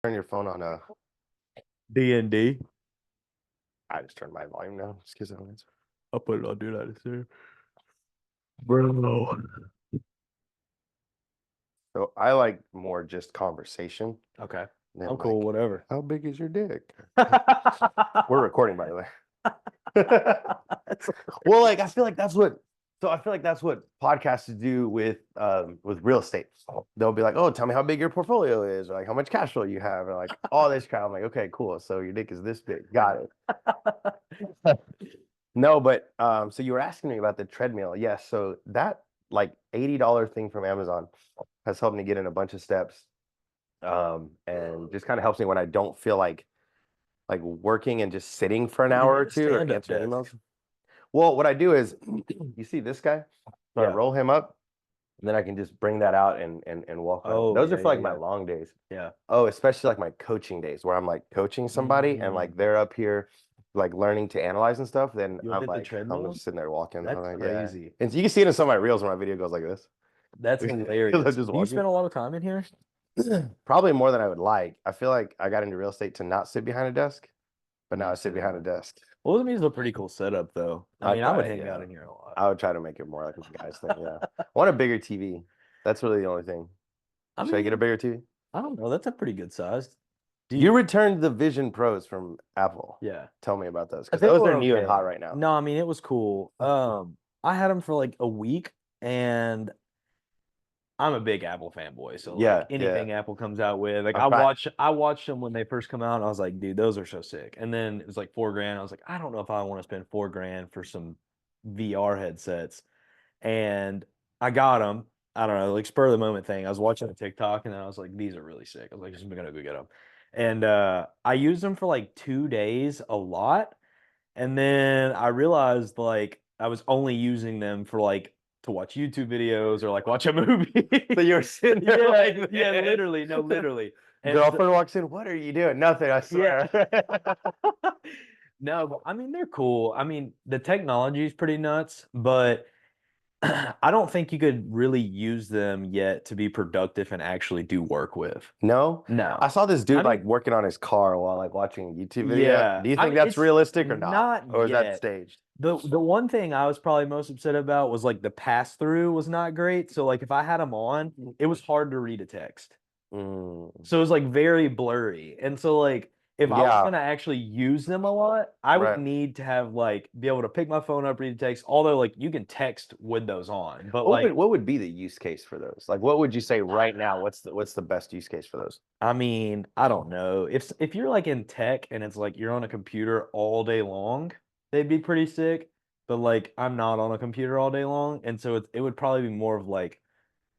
Turn your phone on D&D. I just turned my volume down just because I don't answer. I'll put it on do not disturb. Bro. So I like more just conversation Okay. than I'm cool, like, whatever. how big is your dick? We're recording, by the way. Well, like I feel like that's what podcasts do with real estate. They'll be like, oh, tell me how big your portfolio is, or like how much cash flow you have, or like all this crap. I'm like, okay, cool. So your dick is this big. Got it. No, but so you were asking me about the treadmill. Yes, so that like $80 thing from Amazon has helped me get in a bunch of steps. And just kind of helps me when I don't feel like working and just sitting for an hour or two or Stand-up answering desk. emails. Well, what I do is you see this guy? So I Yeah. roll him up, and then I can just bring that out and walk around. Oh, Those are yeah, for yeah, like my yeah. long days. Yeah. Oh, especially like my coaching days where I'm like coaching somebody and like Mm. they're up here like learning to analyze and stuff. Then You'll I'm hit the like, I'm treadmill? just sitting there walking. I'm That's like, yeah. crazy. And so you can see it in some of my reels when my video goes like this. That's Because I'm hilarious. just Do you walking. spend a lot of time in here? Probably more than I would like. I feel like I got into real estate to not sit behind a desk, but now I sit behind a desk. Well, that means a pretty cool setup, though. I mean, I would hang out in here a lot. I would try to make it more like a guy's thing. Yeah. I want a bigger TV. That's really the only thing. I Should I get a mean, bigger TV? I don't know. That's a pretty good size. Do You returned the Vision Pros from Apple. Yeah. Tell me about those because They those are were new and hot okay. right now. No, I mean, it was cool. I had them for like a week, and I'm a big Apple fanboy, so Yeah, like anything Apple comes out with, like I'm trying. I watched them when they first come out, and I was like, dude, those are so sick. And then it was like $4,000. I was like, I don't know if I want to spend $4,000 for some VR headsets. And I got them. I don't know, like spur of the moment thing. I was watching a TikTok, and then I was like, these are really sick. I was like, just gonna go get them. And I used them for like 2 days a lot, and then I realized like I was only using them for like to watch YouTube videos or like watch a movie. So you're sitting there Yeah, like yeah, this. literally, no, literally. And Girlfriend walks in. What are you doing? Nothing. I yeah. swear. No, but I mean they're cool. I mean the technology is pretty nuts, but I don't think you could really use them yet to be productive and actually do work with. No, I No. saw this I dude like mean, working on his car while like watching a YouTube video. yeah. Do you I think mean, that's it's realistic or not? not Or is that yet. staged? The one thing I was probably most upset about was like the pass through was not great. So like if I had them on, it was hard to read a text. Mm, So it was like very blurry. And so like if I was yeah, gonna actually use them a lot, I would right. need to have like be able to pick my phone up, read the text. Although like you can text with those on, but like What would be the use case for those? Like, what would you say right now? What's the best use case for those? I mean, I don't know. If you're like in tech and it's like you're on a computer all day long, they'd be pretty sick. But like I'm not on a computer all day long, and so it would probably be more of like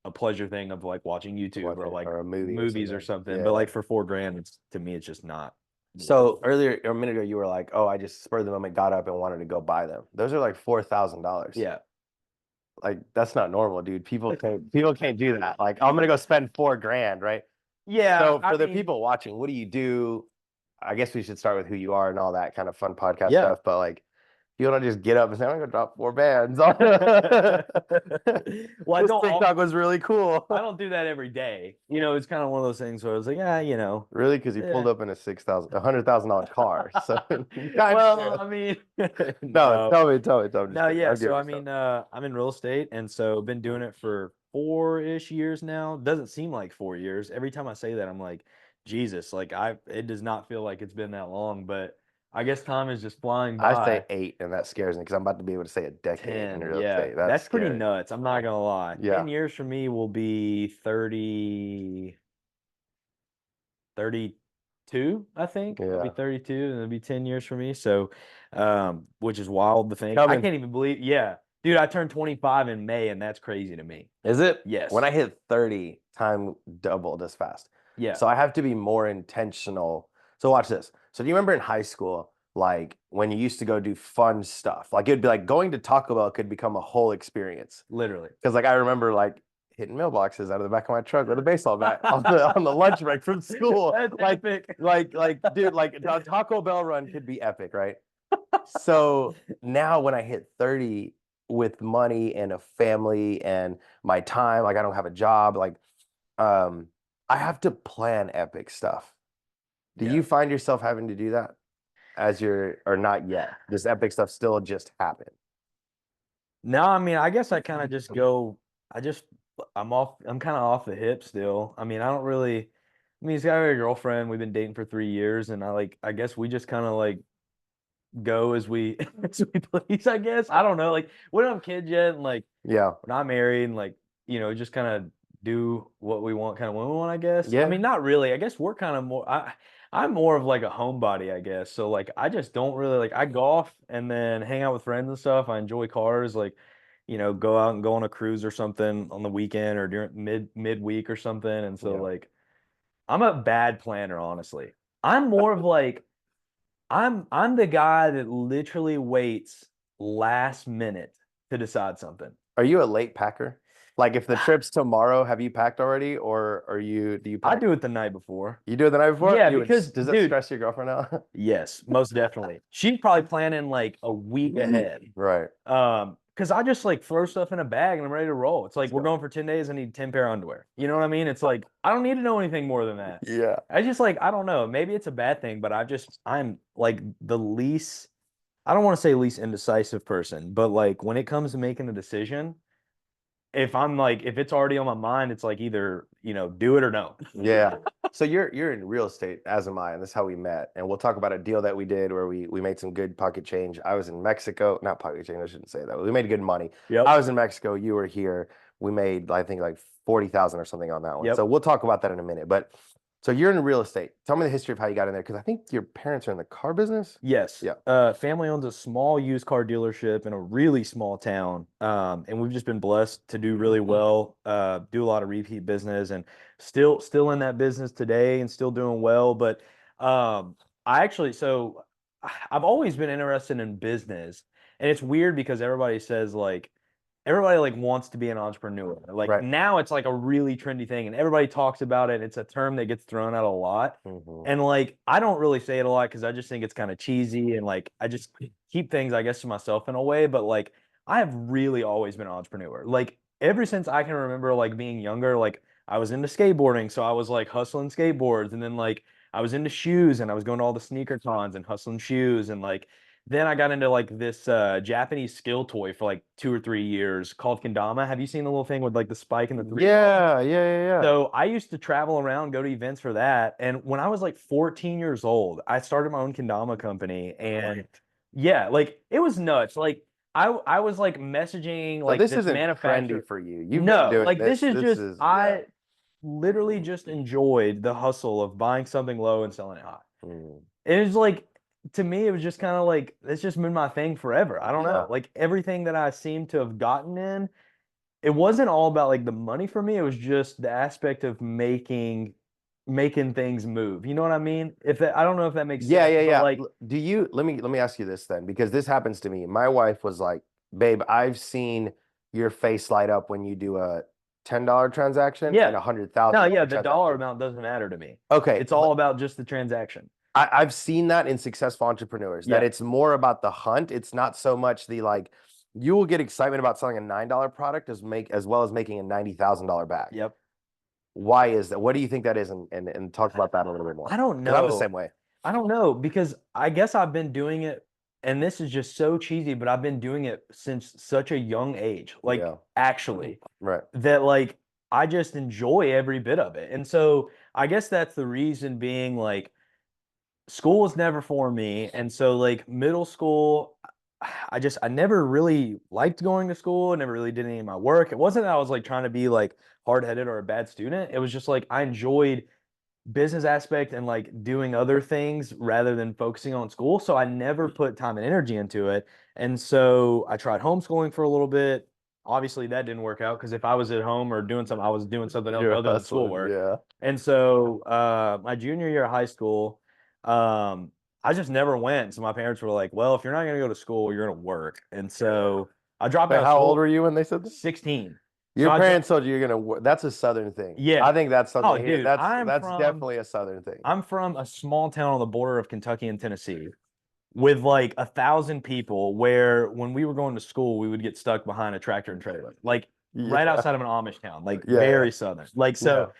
a pleasure thing of like watching YouTube or Watching like or a movie or movies or something? something. But Yeah. like for $4,000, it's to me it's just not worth So it. earlier, a minute ago, you were like, "Oh, I just spurred the moment, got up, and wanted to go buy them." Those are like $4,000. Yeah. Like that's not normal, dude. People can't do that. Like I'm gonna go spend 4 grand, right? Yeah, So I for the mean, people watching, what do you do? I guess we should start with who you are and all that kind of fun podcast yeah. stuff. But like, you don't just get up and say, "I'm gonna drop 4 bands." Well, I This don't TikTok was really cool. I don't do that every day. You know, it's kind of one of those things where I was like, yeah, Really? Because he eh. pulled up in a $100,000 car. So Well, I mean, no, no. tell me, just No, kidding. yeah. I'm So giving I you stuff. mean, I'm in real estate, and so been doing it for 4-ish years now. Doesn't seem like 4 years. Every time I say that, I'm like, Jesus, like it does not feel like it's been that long, but I guess time is just flying I say by. 8, and that scares me because I'm about to be able to say a decade in 10, real yeah. estate. That's That's pretty scary. nuts. I'm not gonna lie. Yeah. 10 years for me will be 32, I think. I'll be Yeah. 32 and it'll be 10 years for me. So, which is wild to think. I Coming. can't even believe, yeah. Dude, I turned 25 in May and that's crazy to me. Is it? When Yes. I hit 30, time doubled as fast. Yeah. So I have to be more intentional. So watch this. So do you remember in high school, like when you used to go do fun stuff? Like it'd be like going to Taco Bell could become a whole experience. Literally. Because like I remember like hitting mailboxes out of the back of my truck with a baseball bat on the lunch break from school. That's Like epic. dude, like a Taco Bell run could be epic, right? So now when I hit 30 with money and a family and my time, like I don't have a job, like I have to plan epic stuff. Do Yeah. you find yourself having to do that or not yet? Does epic stuff still just happen? No, I mean, I guess I kind of just go, I just, I'm kind of off the hip still. I mean, I don't really, I mean, he's got a girlfriend. We've been dating for 3 years, and I guess we just kind of like go as we, as we please, I guess. I don't know. Like, we don't have kids yet, and like, Yeah. we're not married, and like, just kind of do what we want, kind of when we want, I guess. I Yeah. mean, not really. I guess we're kind of more, I'm more of like a homebody, I guess. So like, I just don't really like, I golf and then hang out with friends and stuff. I enjoy cars, like, go out and go on a cruise or something on the weekend or during midweek or something. And so Yeah. like, I'm a bad planner, honestly. I'm more of like, I'm the guy that literally waits last minute to decide something. Are you a late packer? Like if the trip's tomorrow, have you packed already, or do you I pack? do it the night before. You do it the night before? Yeah, because Does that dude, stress your girlfriend out? yes, most definitely. She's probably planning like a week ahead. Right. Because I just like throw stuff in a bag and I'm ready to roll. It's like we're So, going for 10 days, I need 10 pair of underwear. You know what I mean? It's like I don't need to know anything more than that. yeah. I just like I don't know. Maybe it's a bad thing, but I'm like the least I don't want to say least indecisive person, but like when it comes to making a decision, if it's already on my mind, it's like either, do it or no. Yeah. So you're in real estate, as am I, and that's how we met. And we'll talk about a deal that we did where we made some good pocket change. I was in Mexico, not pocket change, I shouldn't say that. We made good money. Yep. I was in Mexico, you were here. We made, I think, like 40,000 or something on that one. Yep. So we'll talk about that in a minute. But so you're in real estate. Tell me the history of how you got in there, because I think your parents are in the car business. Yes. Yeah. Family owns a small used car dealership in a really small town. And we've just been blessed to do really well, do a lot of repeat business and still in that business today and still doing well. But so I've always been interested in business. And it's weird because everybody like wants to be an entrepreneur. Like Right. now it's like a really trendy thing and everybody talks about it. It's a term that gets thrown out a lot. Mhm. And like I don't really say it a lot because I just think it's kind of cheesy and like I just keep things, I guess, to myself in a way. But like I have really always been an entrepreneur. Like ever since I can remember like being younger, like I was into skateboarding. So I was like hustling skateboards and then like I was into shoes and I was going to all the sneaker cons and hustling shoes and like then I got into like this Japanese skill toy for like 2 or 3 years called kendama. Have you seen the little thing with like the spike and the three? Yeah. So I used to travel around, go to events for that. And when I was like 14 years old, I started my own kendama company. And yeah, like it was nuts. Like I was like messaging So like this this isn't manufacturer. trendy for you. You've been No, doing like this. this is This just is I literally just enjoyed the hustle of buying something low and selling it high. Mm. It was like to me, it was just kind of like it's just been my thing forever. I don't know. Yeah. Like everything that I seem to have gotten in, it wasn't all about like the money for me. It was just the aspect of making things move. You know what I mean? I don't know if that makes Yeah, sense. But like Do you let me ask you this then, because this happens to me. My wife was like, "Babe, I've seen your face light up when you do a $10 transaction Yeah. and $100,000 no, yeah, the transaction." dollar amount doesn't matter to me. Okay, It's all about just the transaction. I've seen that in successful entrepreneurs, that Yeah. it's more about the hunt. It's not so much the like, you will get excitement about selling a $9 product as well as making a $90,000 bag. Yep. Why is that? What do you think that is? And talk about that a little bit more. I don't 'Cause I'm the know. same way. I don't know because I guess I've been doing it, and this is just so cheesy, but I've been doing it since such a young age. Like Yeah. actually, Right. that like I just enjoy every bit of it. And so I guess that's the reason being like school was never for me. And so like middle school, I never really liked going to school. I never really did any of my work. It wasn't that I was like trying to be like hard headed or a bad student. It was just like I enjoyed business aspect and like doing other things rather than focusing on school. So I never put time and energy into it. And so I tried homeschooling for a little bit. Obviously that didn't work out because if I was at home or doing something, I was doing something else You're other than hustling, schoolwork. yeah. And so my junior year of high school, I just never went. So my parents were like, well, if you're not going to go to school, you're going to work. And so I dropped Wait, out of how school. old were you when they said this? 16. Your So parents told you you're gonna work. That's a Southern thing. Yeah. I think that's something Oh, here. dude, That's definitely a Southern thing. I'm from a small town on the border of Kentucky and Tennessee with like 1,000 people where when we were going to school, we would get stuck behind a tractor and trailer, like right Yeah. outside of an Amish town, like Yeah. very Southern. Like, so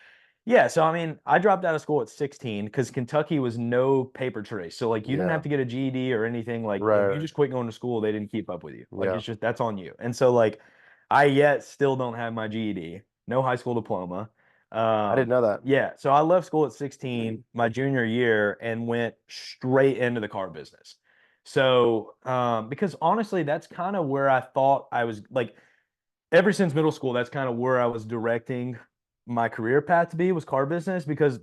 Yeah, so I mean, I dropped out of school at 16 because Kentucky was no paper trace. So like you didn't have Yeah. to get a GED or anything. Like if you Right. just quit going to school, they didn't keep up with you. Like Yeah. it's just that's on you. And so like I yet still don't have my GED, no high school diploma. I didn't know that. Yeah, so I left school at 16 my junior year and went straight into the car business. So because honestly, that's kind of where I thought I was like ever since middle school, that's kind of where I was directing my career path to be was car business because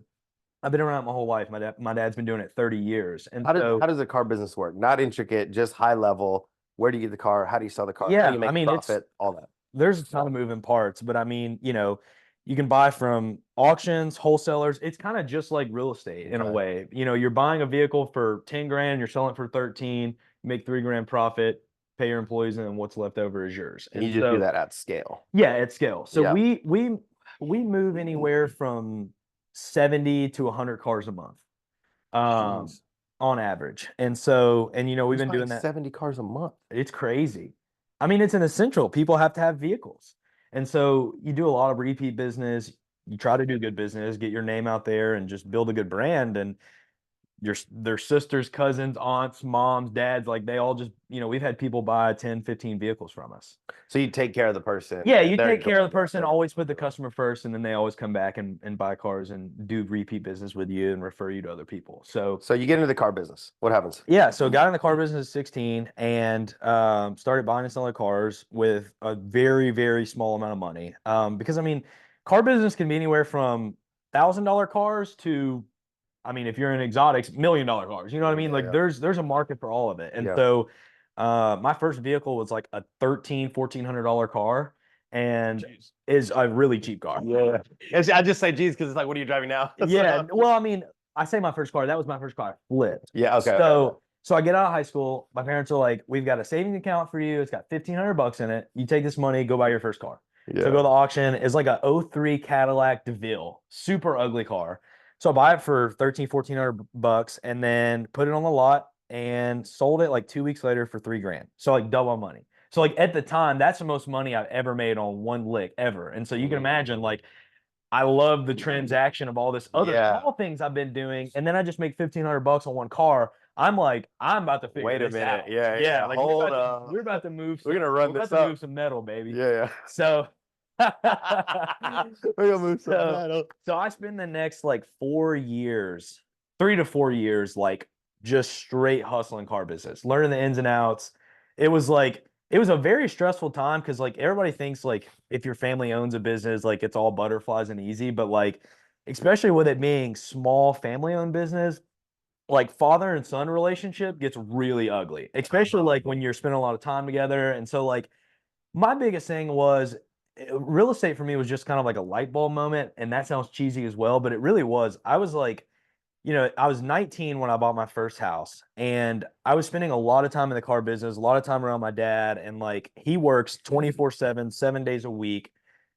I've been around my whole life. My dad's been doing it 30 years. And so, How does the car business work? Not intricate, just high level. Where do you get the car? How do you sell the car? How do yeah, you I make a mean, profit? All that. there's a ton of moving parts, but I mean, you can buy from auctions, wholesalers. It's kind of just like real estate in a Okay. way. You're buying a vehicle for 10 grand, you're selling it for 13, you make 3 grand profit, pay your employees, and then what's left over is yours. And And you just do so, that at scale. yeah, at scale. So Yeah. we move anywhere from 70 to 100 cars a month, um, Jeez. on average. And so, and we've Who's been buying doing that. 70 cars a month? It's crazy. I mean, it's an essential. People have to have vehicles. And so you do a lot of repeat business. You try to do good business, get your name out there and just build a good brand. And their sisters, cousins, aunts, moms, dads, like they all just, we've had people buy 10, 15 vehicles from us. So you take care of the person. Yeah, And you they're take care of the enjoying it. person, always put the customer first, and then they always come back and buy cars and do repeat business with you and refer you to other people. So So you get into the car business. What happens? yeah, so got in the car business at 16 and started buying and selling cars with a very, very small amount of money. Because I mean, car business can be anywhere from $1,000 cars to, I mean, if you're in exotics, $1 million cars. You know what I mean? Yeah, Like yeah. there's a market for all of it. And Yeah. so my first vehicle was like a $1,400 car and is a really cheap car. Yeah. I just say geez because it's like, what are you driving now? Yeah. Well, I mean, I say my first car. That was my first car. I flipped. Yeah. Okay. So I get out of high school. My parents are like, "We've got a savings account for you. It's got $1,500 in it. You take this money, go buy your first car." Yeah. So I go to the auction. It's like a '03 Cadillac DeVille, super ugly car. So I buy it for 1,400 bucks and then put it on the lot and sold it like 2 weeks later for 3 grand. So like double money. So like at the time, that's the most money I've ever made on one lick ever. And so you can imagine like I love the transaction of all this other small things I've been doing, and then I just make 1,500 bucks on one car. I'm like, I'm about to figure Wait a this minute. out. Yeah. Yeah, Yeah. like Hold up. we're about to move. We're gonna run we're this about to up. move some metal, baby. Yeah. So, Yeah. We're gonna move some metal. so I spend the next like 4 years, 3 to 4 years, like just straight hustling car business, learning the ins and outs. It was a very stressful time because like everybody thinks like if your family owns a business, like it's all butterflies and easy, but like especially with it being small family owned business, like father and son relationship gets really ugly, especially like when you're spending a lot of time together. And so like my biggest thing was real estate for me was just kind of like a light bulb moment. And that sounds cheesy as well, but it really was. I was like, I was 19 when I bought my first house, and I was spending a lot of time in the car business, a lot of time around my dad, and like he works 24/7, 7 days a week,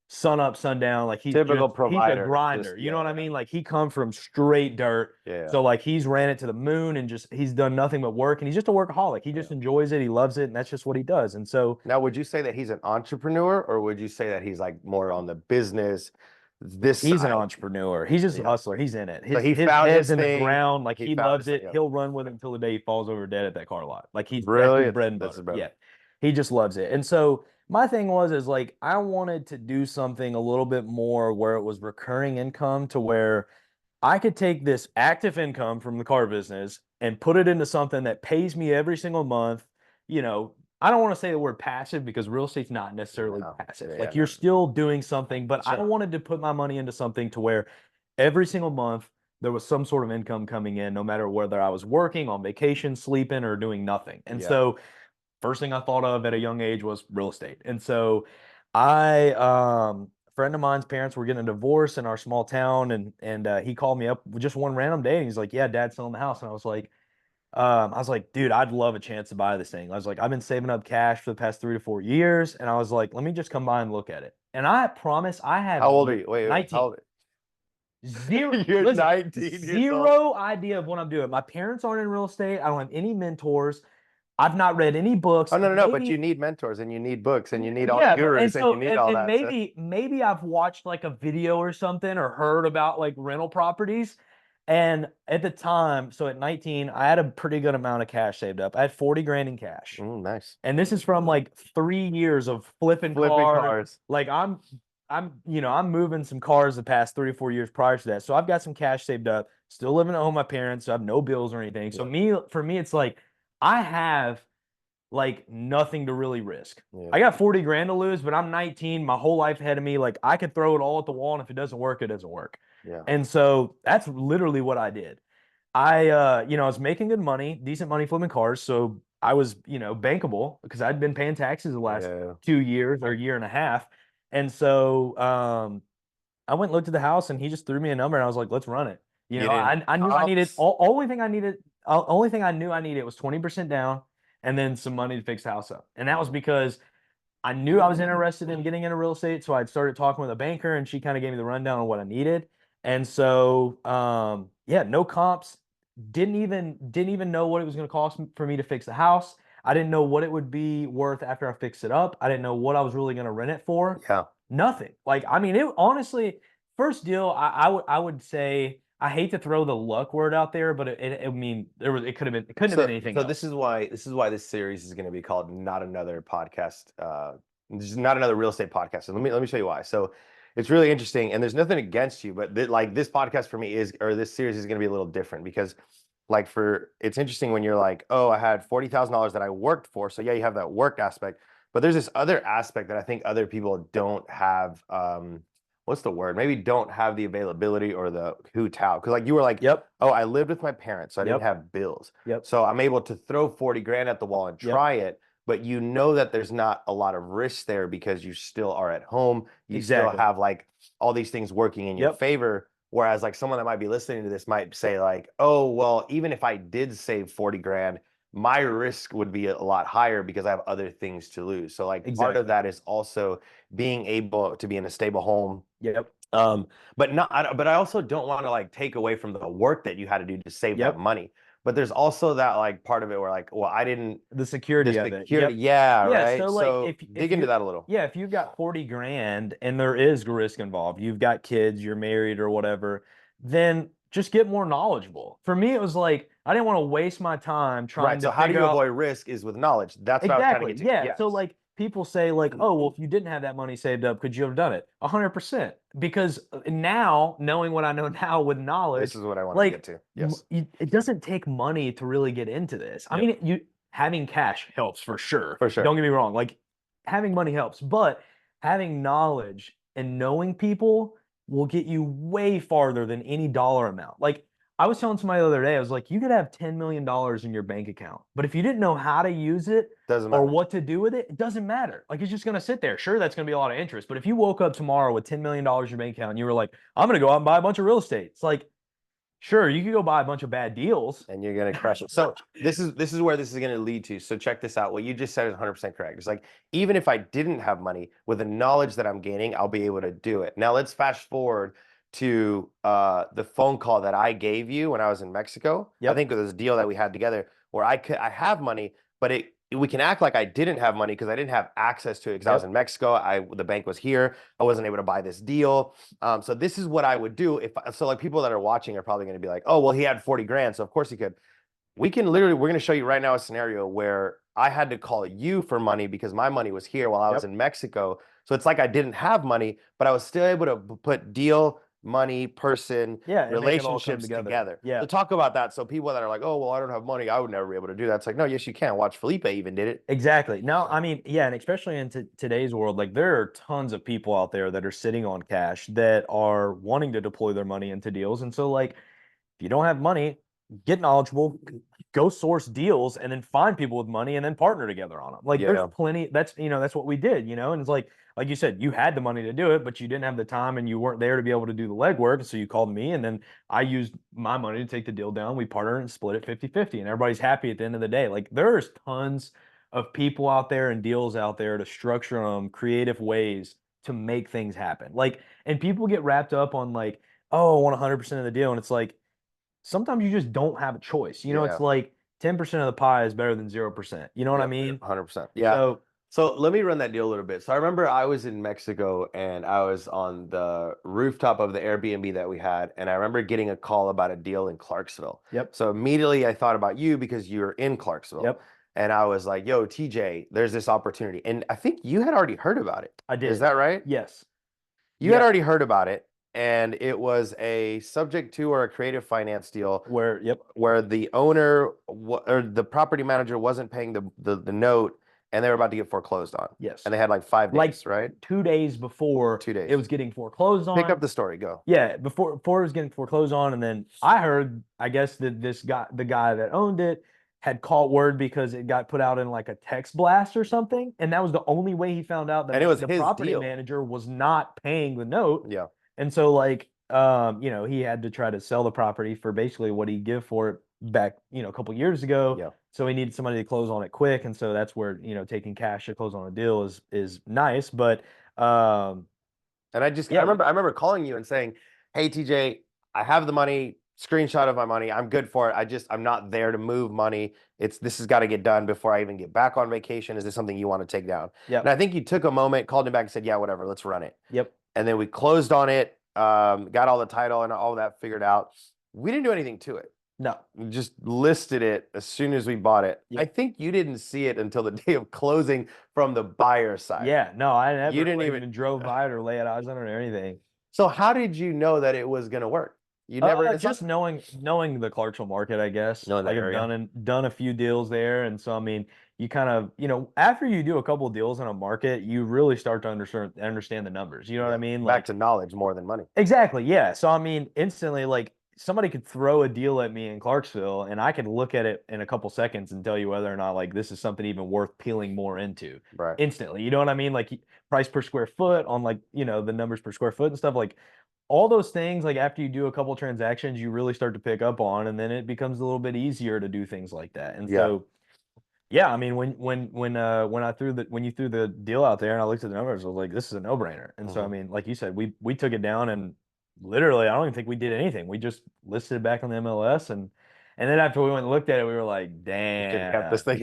sun up, sundown. Like Typical he's a provider. grinder. You know what I mean? Like he come from straight dirt. Yeah. So like he's ran it to the moon and just he's done nothing but work, and he's just a workaholic. He just enjoys it, he loves it, and that's just what he does. And so Now, would you say that he's an entrepreneur, or would you say that he's like more on the business? This he's an side? entrepreneur. He's just a hustler. He's in it. So he His found head's his in the thing. ground. Like He he found loves his it. thing, yep. He'll run with it until the day he falls over dead at that car lot. Like that's Really? his bread and That's butter. his bread. Yeah. He just loves it. And so my thing is like I wanted to do something a little bit more where it was recurring income to where I could take this active income from the car business and put it into something that pays me every single month. You know, I don't want to say the word passive because real estate's not necessarily No. passive. Yeah, Like yeah, you're no. still doing something, but I Sure. wanted to put my money into something to where every single month there was some sort of income coming in, no matter whether I was working, on vacation, sleeping, or doing nothing. And Yeah. so first thing I thought of at a young age was real estate. And so I a friend of mine's parents were getting a divorce in our small town, and he called me up just one random day and he's like, "Yeah, dad's selling the house." And I was like, dude, I'd love a chance to buy this thing. I was like, I've been saving up cash for the past 3 to 4 years. And I was like, let me just come by and look at it. And I promise I have How old are you? Wait, 19. how old? Zero, You're listen, 19 years old. zero idea of what I'm doing. My parents aren't in real estate. I don't have any mentors. I've not read any books. Oh, no, but Maybe you need mentors and you need books and you need all yeah, and gurus and you so need all and that. So maybe I've watched like a video or something or heard about like rental properties. And at the time, so at 19, I had a pretty good amount of cash saved up. I had 40 grand in cash. nice. And this is from like 3 years of flipping Flipping cars. cars. Like I'm moving some cars the past 3 or 4 years prior to that. So I've got some cash saved up, still living at home with my parents, so I have no bills or anything. So for me, it's like I have like nothing to really risk. Yeah. I got 40 grand to lose, but I'm 19, my whole life ahead of me. Like I could throw it all at the wall, and if it doesn't work, it doesn't work. Yeah. And so that's literally what I did. I was making good money, decent money flipping cars. So I was, bankable because I'd been paying taxes the last 2 years or year and a half. And so I went and looked at the house and he just threw me a number and I was like, let's run it. I knew I needed only thing I knew I needed was 20% down and then some money to fix the house up. And that was because I knew I was interested in getting into real estate. So I'd started talking with a banker and she kind of gave me the rundown on what I needed. And so no comps. Didn't even know what it was going to cost for me to fix the house. I didn't know what it would be worth after I fixed it up. I didn't know what I was really going to rent it for. Yeah. Nothing. Like, I mean, it honestly, first deal, I would say, I hate to throw the luck word out there, but I mean, it couldn't have been anything So else. this is why this series is going to be called Not Another Podcast. This is not another real estate podcast. So let me show you why. So it's really interesting, and there's nothing against you, but like this podcast for me this series is going to be a little different because it's interesting when you're like, oh, I had $40,000 that I worked for. So yeah, you have that work aspect, but there's this other aspect that I think other people don't have. What's the word? Maybe don't have the availability or the how. Because like you were like, Yep. oh, I lived with my parents, so I didn't have bills. Yep. So I'm able to throw 40 grand at the wall and try it. But you know that there's not a lot of risk there because you still are at home. You still have like all these things working in your favor. Whereas like someone that might be listening to this might say like, oh, well, even if I did save 40 grand, my risk would be a lot higher because I have other things to lose. So like part of that is also being able to be in a stable home. Yep. But I also don't want to like take away from the work that you had to do to save that money. But there's also that like part of it where like, well, I didn't the security of it. Yeah, right. So like dig into that a little. Yeah, if you've got 40 grand and there is risk involved, you've got kids, you're married or whatever, then just get more knowledgeable. For me, it was like I didn't want to waste my time trying to so how do you avoid risk is with knowledge. That's what I was trying to get to. Yeah. So like people say like, oh, well, if you didn't have that money saved up, could you have done it? 100%. Because now, knowing what I know now with knowledge, this is what I want to get to. Yes. It doesn't take money to really get into this. I mean, having cash helps for sure. For sure. Don't get me wrong. Like having money helps, but having knowledge and knowing people will get you way farther than any dollar amount. Like I was telling somebody the other day, I was like, you could have $10 million in your bank account, but if you didn't know how to use it or what to do with it, it doesn't matter. Like it's just going to sit there. Sure, that's going to be a lot of interest, but if you woke up tomorrow with $10 million in your bank account and you were like, I'm going to go out and buy a bunch of real estate. It's like, sure, you could go buy a bunch of bad deals. And you're going to crush it. So this is where this is going to lead to. So check this out. What you just said is 100% correct. It's like, even if I didn't have money, with the knowledge that I'm gaining, I'll be able to do it. Now let's fast forward to the phone call that I gave you when I was in Mexico. I think it was a deal that we had together where I have money, but we can act like I didn't have money because I didn't have access to it because I was in Mexico. The bank was here. I wasn't able to buy this deal. So this is what I would do like people that are watching are probably going to be like, oh, well, he had 40 grand. So of course he could. We're going to show you right now a scenario where I had to call you for money because my money was here while I was in Mexico. So it's like I didn't have money, but I was still able to put deal, money, person, relationships together. So talk about that. So people that are like, oh, well, I don't have money, I would never be able to do that. It's like, no, yes, you can. Watch Felipe even did it. Exactly. No, I mean, yeah, and especially in today's world, like there are tons of people out there that are sitting on cash that are wanting to deploy their money into deals. And so like, if you don't have money, get knowledgeable, go source deals, and then find people with money and then partner together on them. Like there's plenty. That's what we did, and it's like you said, you had the money to do it, but you didn't have the time and you weren't there to be able to do the legwork. So you called me and then I used my money to take the deal down. We partnered and split it 50-50 and everybody's happy at the end of the day. Like there's tons of people out there and deals out there to structure them creative ways to make things happen. Like, and people get wrapped up on like, oh, I want 100% of the deal. And it's like, sometimes you just don't have a choice. It's like 10% of the pie is better than 0%. You know what I mean? 100%. Yeah. So So let me run that deal a little bit. So I remember I was in Mexico and I was on the rooftop of the Airbnb that we had, and I remember getting a call about a deal in Clarksville. Yep. So immediately I thought about you because you're in Clarksville. Yep. And I was like, yo, TJ, there's this opportunity. And I think you had already heard about it. I did. Is that right? Yes. You had already heard about it. And it was a subject to or a creative finance deal Where where the owner or the property manager wasn't paying the note and they were about to get foreclosed on. Yes. And they had like 5 days, right? 2 days before 2 days. it was getting foreclosed on. Pick up the story, go. Yeah, before it was getting foreclosed on, and then I heard, I guess that the guy that owned it had caught word because it got put out in like a text blast or something, and that was the only way he found out that And it was the his property deal. manager was not paying the note. Yeah. And so like you know, he had to try to sell the property for basically what he'd give for it back, you know, a couple years ago. Yeah. So he needed somebody to close on it quick, and so that's where, you know, taking cash to close on a deal is nice, but And I remember calling you and saying, "Hey TJ, I have the money, screenshot of my money. I'm good for it. I'm not there to move money. This has got to get done before I even get back on vacation. Is this something you want to take down?" Yep. And I think you took a moment, called him back and said, "Yeah, whatever, let's run it." Yep. And then we closed on it, got all the title and all that figured out. We didn't do anything to it. No. We just listed it as soon as we bought it. Yep. I think you didn't see it until the day of closing from the buyer side. Yeah, no, I never You didn't even drove by it or lay eyes on it or anything. So how did you know that it was going to work? You never just knowing the Clarksville market, I guess. Knowing that Like I've area. done a few deals there, and so I mean, you kind of, you know, after you do a couple of deals in a market, you really start to understand the numbers. You know what I mean? Back to knowledge more than money. Exactly. Yeah. So I mean, instantly, like somebody could throw a deal at me in Clarksville, and I could look at it in a couple seconds and tell you whether or not like this is something even worth peeling more into. Right. Instantly. You know what I mean? Like price per square foot on like, you know, the numbers per square foot and stuff, like all those things, like after you do a couple transactions, you really start to pick up on, and then it becomes a little bit easier to do things like that. And so yeah, I mean, when you threw the deal out there and I looked at the numbers, I was like, this is a no-brainer. And so I mean, like you said, we took it down, and literally I don't even think we did anything. We just listed it back on the MLS, and then after we went and looked at it, we were like, damn, kept this thing.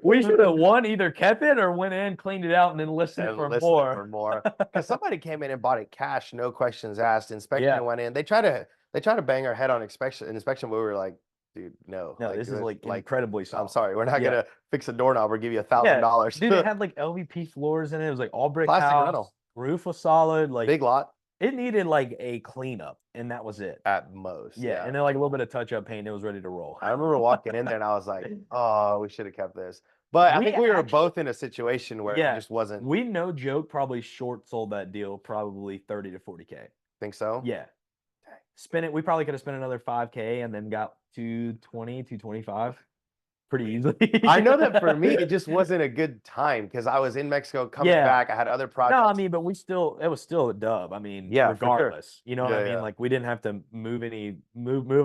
We should have either kept it or went in, cleaned it out, and then listed it for more. Because somebody came in and bought it cash, no questions asked. Inspection went in. They try to bang our head on inspection, but we were like, dude, no. No, this is like incredibly solid. I'm sorry, we're not gonna fix a doorknob or give you $1,000. Dude, it had like LVP floors in it. It was like all brick Plastic house. rental. Roof was solid. Like big lot. It needed like a cleanup, and that was it. At most. Yeah. And then like a little bit of touch-up paint, it was ready to roll. I remember walking in there and I was like, oh, we should have kept this. But I think we were both in a situation where it just wasn't. We, no joke, probably short sold that deal probably 30 to 40K. Think so? Yeah. Spend it. We probably could have spent another 5K and then got 220, 225 pretty easily. I know that for me, it just wasn't a good time because I was in Mexico coming back. I had other projects. No, I mean, but it was still a dub. I mean, regardless, you know what I mean? Like we didn't have to move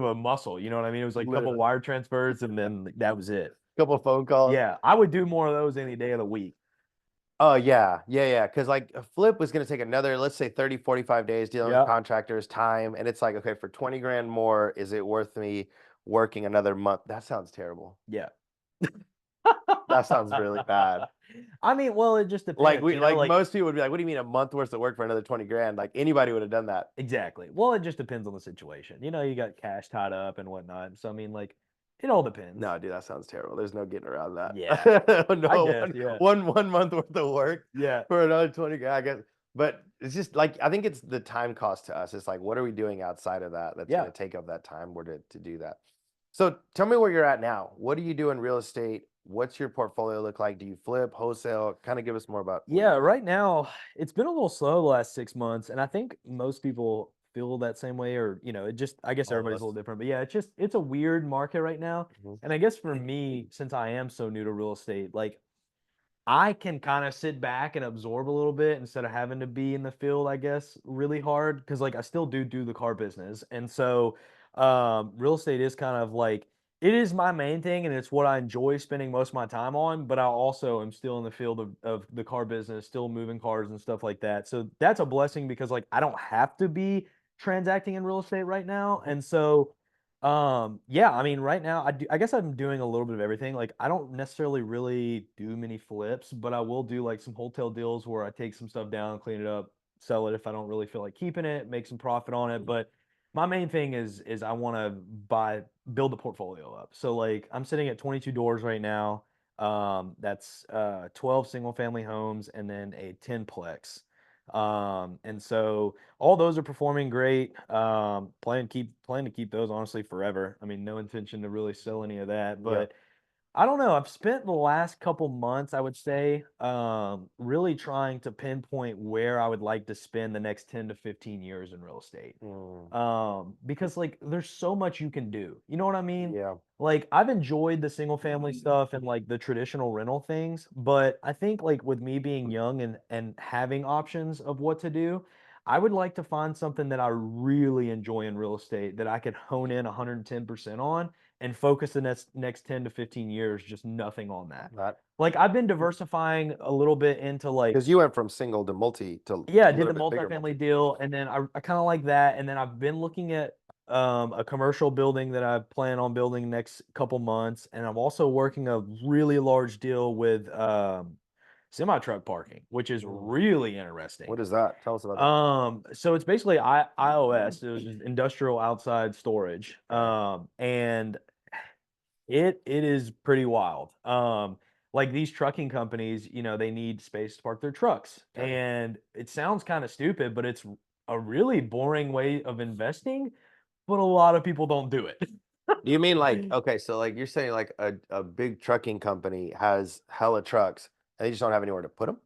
a muscle. You know what I mean? It was like a couple wire transfers and then that was it. Couple phone calls. Yeah, I would do more of those any day of the week. Oh, yeah. Because like a flip was going to take another, let's say 30, 45 days dealing with contractors, time. And it's like, okay, for 20 grand more, is it worth me working another month? That sounds terrible. Yeah. That sounds really bad. I mean, well, it just depends. Like most people would be like, what do you mean a month worth of work for another 20 grand? Like anybody would have done that. Exactly. Well, it just depends on the situation. You know, you got cash tied up and whatnot. So, I mean, like, it all depends. No, dude, that sounds terrible. There's no getting around that. Yeah. One month worth of work. Yeah. For another 20 grand, I guess. But it's just like, I think it's the time cost to us. It's like, what are we doing outside of that? That's going to take up that time to do that. So tell me where you're at now. What do you do in real estate? What's your portfolio look like? Do you flip, wholesale? Kind of give us more about. Yeah, right now it's been a little slow the last 6 months, and I think most people feel that same way, or you know, I guess everybody's a little different, but yeah, it's a weird market right now. And I guess for me, since I am so new to real estate, like I can kind of sit back and absorb a little bit instead of having to be in the field, I guess, really hard, because like I still do the car business, and so real estate is kind of like, it is my main thing and it's what I enjoy spending most of my time on, but I also am still in the field of the car business, still moving cars and stuff like that. So that's a blessing because like I don't have to be transacting in real estate right now. And so Yeah, I mean, right now I guess I'm doing a little bit of everything. Like I don't necessarily really do many flips, but I will do like some wholesale deals where I take some stuff down, clean it up, sell it if I don't really feel like keeping it, make some profit on it. But my main thing is I want to build the portfolio up. So like I'm sitting at 22 doors right now. That's 12 single family homes and then a 10 plex. And so all those are performing great. Plan to keep those honestly forever. I mean, no intention to really sell any of that, Yeah. but I don't know. I've spent the last couple months, I would say, really trying to pinpoint where I would like to spend the next 10 to 15 years in real estate. Mm, Because like there's so much you can do. You know what I mean? yeah. Like I've enjoyed the single family stuff and like the traditional rental things, but I think like with me being young and having options of what to do, I would like to find something that I really enjoy in real estate that I could hone in 110% on and focus the next 10 to 15 years just nothing on that. That Like I've been diversifying a little bit into like because you went from single to multi to yeah, a I did little the bit bigger multifamily multi. deal and then I kind of like that and then I've been looking at a commercial building that I plan on building next couple months and I'm also working a really large deal with semi truck parking, which is Mm. really interesting. What is that? Tell us about that. So it's basically IOS, it was just industrial outside storage. Okay. And it is pretty wild. Like these trucking companies, you know, they need space to park their trucks. Okay. And it sounds kind of stupid, but it's a really boring way of investing, but a lot of people don't do it. Do you mean like okay, so like you're saying like a big trucking company has hella trucks and they just don't have anywhere to put them?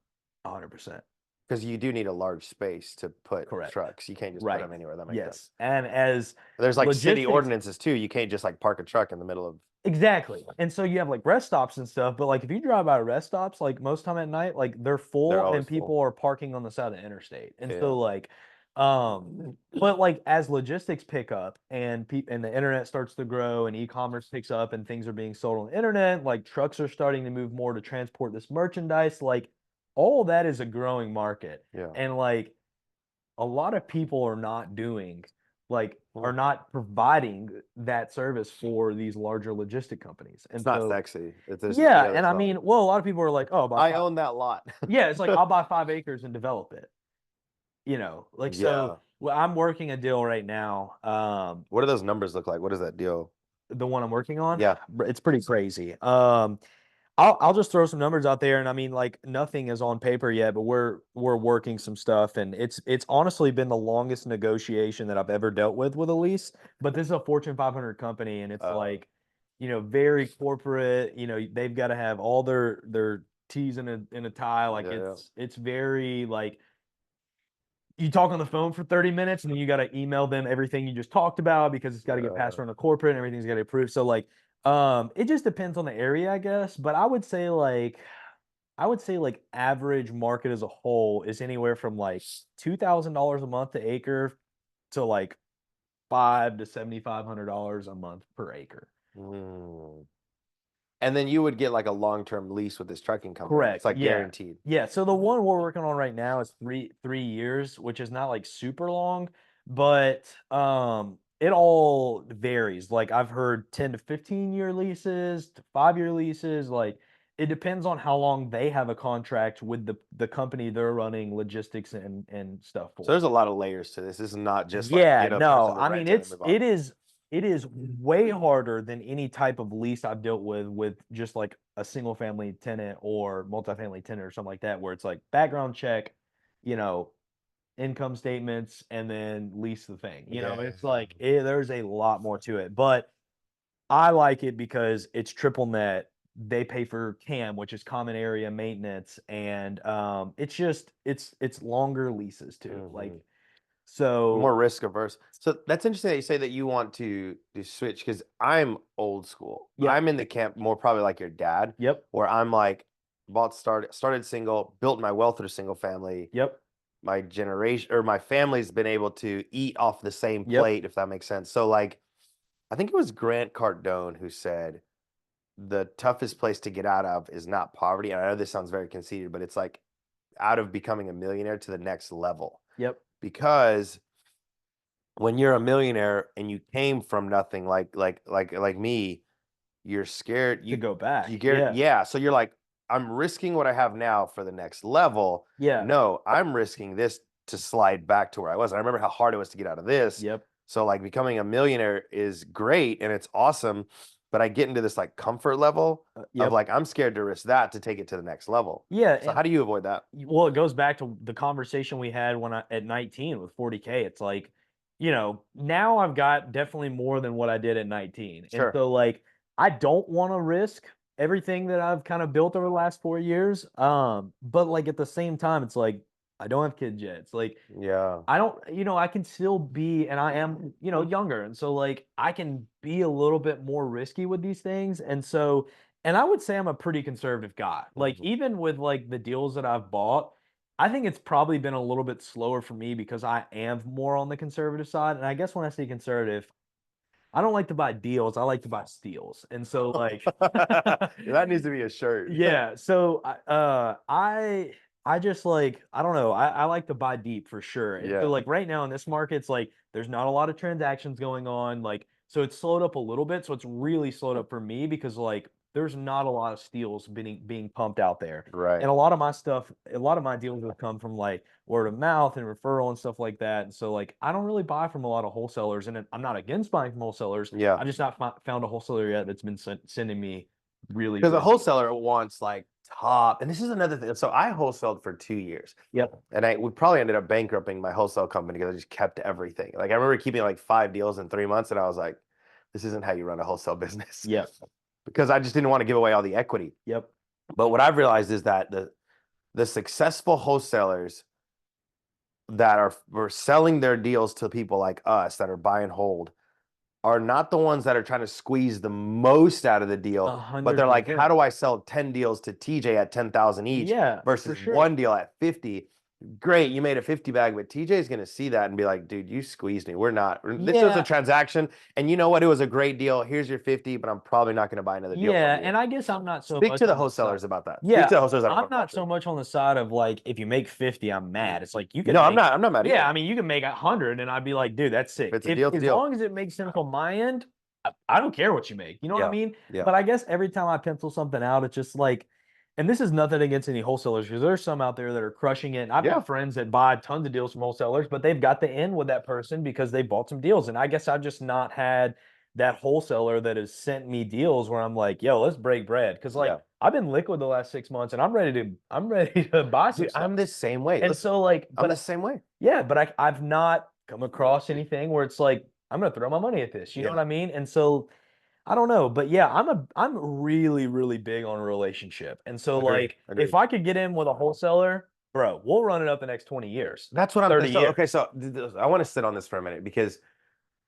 100%. Because you do need a large space to put Correct. trucks. You can't just put Right. them anywhere. That makes sense. Yes. And as There's like city logistics ordinances too. You can't just like park a truck in the middle of exactly. And so you have like rest stops and stuff, but like if you drive by rest stops, like most time at night, like they're they're full always and full. people are parking on the side of the interstate. And Yeah. so like but like as logistics pick up and and the internet starts to grow and e-commerce picks up and things are being sold on the internet, like trucks are starting to move more to transport this merchandise, like all that is a growing market. Yeah. And like a lot of people are not doing like Mm. are not providing that service for these larger logistic companies. It's And not so sexy. There's yeah, yeah, and that's I not. mean, well, a lot of people are like, "Oh, about I five." own that lot. Yeah, it's like I'll buy 5 acres and develop it. You know, like so. Yeah. Well, I'm working a deal right now. What do those numbers look like? What is that deal? The one I'm working on, Yeah. it's pretty crazy. I'll just throw some numbers out there, and I mean, like nothing is on paper yet, but we're working some stuff, and it's honestly been the longest negotiation that I've ever dealt with a lease. But this is a Fortune 500 company, and it's Uh, like, you know, very corporate. You know, they've got to have all their T's in a tie. Like yeah, yeah. it's very like you talk on the phone for 30 minutes and then you got to email them everything you just talked about because it's got to get passed around the corporate and everything's got to approve. So like it just depends on the area, I guess, but I would say like average market as a whole is anywhere from like $2,000 a month to acre to like 5 to $7,500 a month per acre. Mm. And then you would get like a long-term lease with this trucking company. It's Correct. like Yeah. guaranteed. Yeah. So the one we're working on right now is three years, which is not like super long, but it all varies. Like I've heard 10 to 15 year leases to 5 year leases. Like it depends on how long they have a contract with the company they're running logistics and stuff So for. there's a lot of layers to this. This is not just like Yeah, get a no, person to I mean rent it and move on. it is way harder than any type of lease I've dealt with just like a single family tenant or multifamily tenant or something like that, where it's like background check, you know, income statements, and then lease the thing. You know, Yeah. it's like there's a lot more to it. But I like it because it's triple net. They pay for CAM, which is common area maintenance, and it's just it's longer leases too. Like Mhm. so More risk averse. So that's interesting that you say that you want to switch because I'm old school. yep, I'm in the camp more probably like your dad, yep, where I'm like started single, built my wealth through single family. yep. My generation or my family's been able to eat off the same Yep. plate, if that makes sense. So like I think it was Grant Cardone who said the toughest place to get out of is not poverty. And I know this sounds very conceited, but it's like out of becoming a millionaire to the next level Yep. because when you're a millionaire and you came from nothing, like me, you're scared. To go back. You get, Yeah. yeah. So you're like, I'm risking what I have now for the next level. Yeah. No, I'm risking this to slide back to where I was. And I remember how hard it was to get out of this. Yep. So like becoming a millionaire is great and it's awesome, but I get into this like comfort level of Yep. like I'm scared to risk that to take it to the next level. Yeah. So how do you avoid that? Well, it goes back to the conversation we had when I at 19 with 40K. It's like, now I've got definitely more than what I did at 19. And Sure. so like I don't want to risk everything that I've kind of built over the last 4 years. But like at the same time, it's like I don't have kids yet. It's like Yeah. I don't, I can still be, and I am, younger. And so like I can be a little bit more risky with these things. And I would say I'm a pretty conservative guy. Like Mhm. even with like the deals that I've bought, I think it's probably been a little bit slower for me because I am more on the conservative side. And I guess when I say conservative, I don't like to buy deals. I like to buy steals. And so like That needs to be a shirt. yeah. So I just like I don't know. I like to buy deep for sure. And Yeah. so like right now in this market, it's like there's not a lot of transactions going on. Like so it's slowed up a little bit. So it's really slowed up for me because like there's not a lot of steals being pumped out there. Right. And a lot of my stuff, a lot of my deals have come from like word of mouth and referral and stuff like that. And so like I don't really buy from a lot of wholesalers, and I'm not against buying from wholesalers. Yeah. I've just not found a wholesaler yet that's been sending me really Because a good wholesaler wants like top, and this is another thing. So I wholesaled for 2 years. Yep. And we probably ended up bankrupting my wholesale company because I just kept everything. Like I remember keeping like 5 deals in 3 months, and I was like, this isn't how you run a wholesale business. Yep. Because I just didn't want to give away all the equity. Yep. But what I've realized is that the successful wholesalers that are selling their deals to people like us that are buy and hold are not the ones that are trying to squeeze the most out of the deal, but they're like, 100%. how do I sell 10 deals to TJ at 10,000 each Yeah, for versus sure. one deal at 50? Great, you made a 50 bag, but TJ is going to see that and be like, dude, you squeezed me. We're not. This was Yeah. a transaction, and you know what? It was a great deal. Here's your 50, but I'm probably not going to buy another deal. Yeah, from you. and I guess I'm not so Speak much to the on wholesalers side. about that. Yeah, Speak to the wholesalers that I'm not so much on the side of like if you make 50, I'm mad. It's like you can No, make, I'm not mad. Yeah, either. I mean you can make 100 and I'd be like, dude, that's sick. If it's a deal, it's a As deal. long as it makes sense on my end, I don't care what you make. You know what I Yeah, mean? yeah. But I guess every time I pencil something out, it's just like, and this is nothing against any wholesalers because there's some out there that are crushing it. I've Yeah. got friends that buy tons of deals from wholesalers, but they've got the end with that person because they bought some deals. And I guess I've just not had that wholesaler that has sent me deals where I'm like, yo, let's break bread. Cause like Yeah. I've been liquid the last 6 months and I'm ready to buy some Dude, stuff. I'm the same way. And Listen, so like, I'm but the same way. yeah, but I've not come across anything where it's like, I'm gonna throw my money at this. You know Yeah. what I mean? And so I don't know, but yeah, I'm really, really big on a relationship. And so Agreed, like agreed. if I could get in with a wholesaler, bro, we'll run it up the next 20 years. That's what I'm 30 years. Okay, so I want to sit on this for a minute because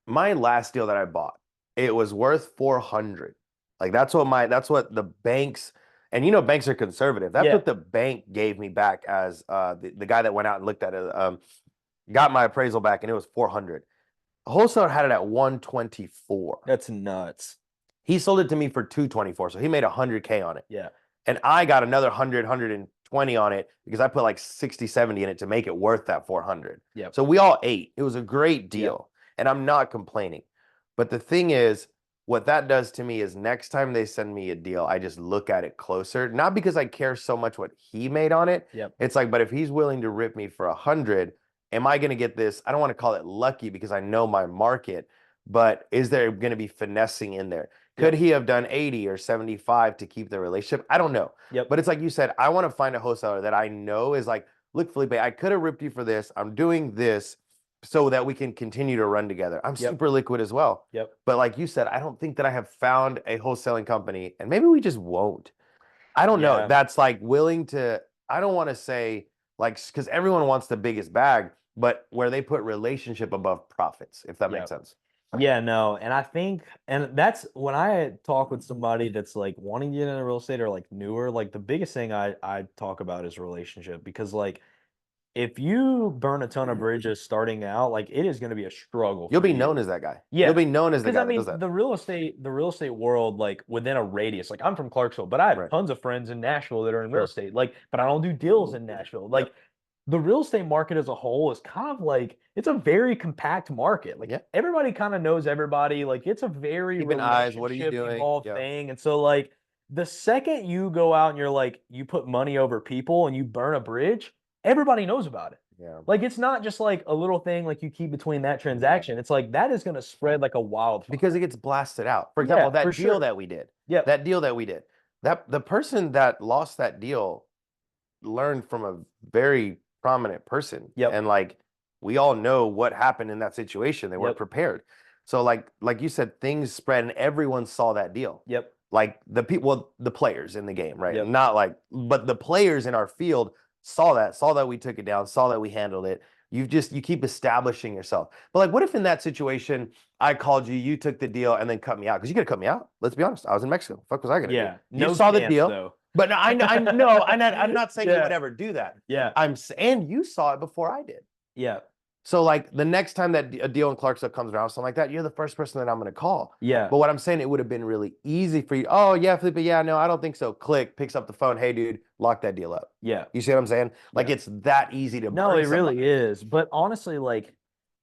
my last deal that I bought, it was worth 400. Like that's what the banks, and banks are conservative. That's Yeah. what the bank gave me back as the guy that went out and looked at it, got my appraisal back, and it was 400. A wholesaler had it at 124. That's nuts. He sold it to me for 224, so he made 100K on it. Yeah. And I got another 120 on it because I put like 60, 70 in it to make it worth that 400. Yep. So we all ate. It was a great deal. And I'm not complaining. But the thing is, what that does to me is next time they send me a deal, I just look at it closer. Not because I care so much what he made on it. Yep. It's like, but if he's willing to rip me for 100, am I going to get this? I don't want to call it lucky because I know my market, but is there going to be finessing in there? Could he have done 80 or 75 to keep the relationship? I don't know. Yep. But it's like you said, I want to find a wholesaler that I know is like, look, Felipe, I could have ripped you for this. I'm doing this so that we can continue to run together. I'm super liquid as well. Yep. But like you said, I don't think that I have found a wholesaling company, and maybe we just won't. I don't know. That's like willing to, I don't want to say like, because everyone wants the biggest bag, but where they put relationship above profits, if that makes sense. Yeah, no. And I think, and that's when I talk with somebody that's like wanting to get into real estate or like newer, like the biggest thing I talk about is relationship because like if you burn a ton of bridges starting out, like it is going to be a struggle. You'll be known as that guy. Yeah. You'll be known as the guy I mean, that does that. the real estate world, like within a radius, like I'm from Clarksville, but I have tons of friends in Nashville that are in real estate. Like, but I don't do deals in Nashville. Like, the real estate market as a whole is kind of like it's a very compact market. Like Yeah. everybody kind of knows everybody. Like it's a very Keeping eyes, what are you relationship doing? involved Yeah. thing. And so like the second you go out and you're like you put money over people and you burn a bridge, everybody knows about it. Yeah. Like it's not just like a little thing like you keep between that transaction. It's like that is going to spread like a wildfire. Because it gets blasted out. For Yeah, example, for that deal sure. that we did, Yeah. that deal that we did, that the person that lost that deal learned from a very prominent person. Yep. And like we all know what happened in that situation. They weren't Yep. prepared. So like you said, things spread and everyone saw that deal. Yep. Like the people, well, the players in the game, right? Yep. Not like, but the players in our field saw that we took it down, saw that we handled it. You keep establishing yourself. But like, what if in that situation I called you, you took the deal and then cut me out? Because you could have cut me out. Let's be honest. I was in Mexico. Fuck was I gonna do? Yeah. You No saw the chance, deal. though. But no, I know, I'm not saying you Yeah. would ever do that. Yeah. And you saw it before I did. Yeah. So like the next time that a deal in Clarksville comes around, something like that, you're the first person that I'm going to call. Yeah. But what I'm saying, it would have been really easy for you. Oh yeah, Felipe. Yeah, no, I don't think so. Click, picks up the phone. Hey, dude, lock that deal up. Yeah. You see what I'm saying? Like Yeah. it's that easy to No, burn it really somebody. is. But honestly, like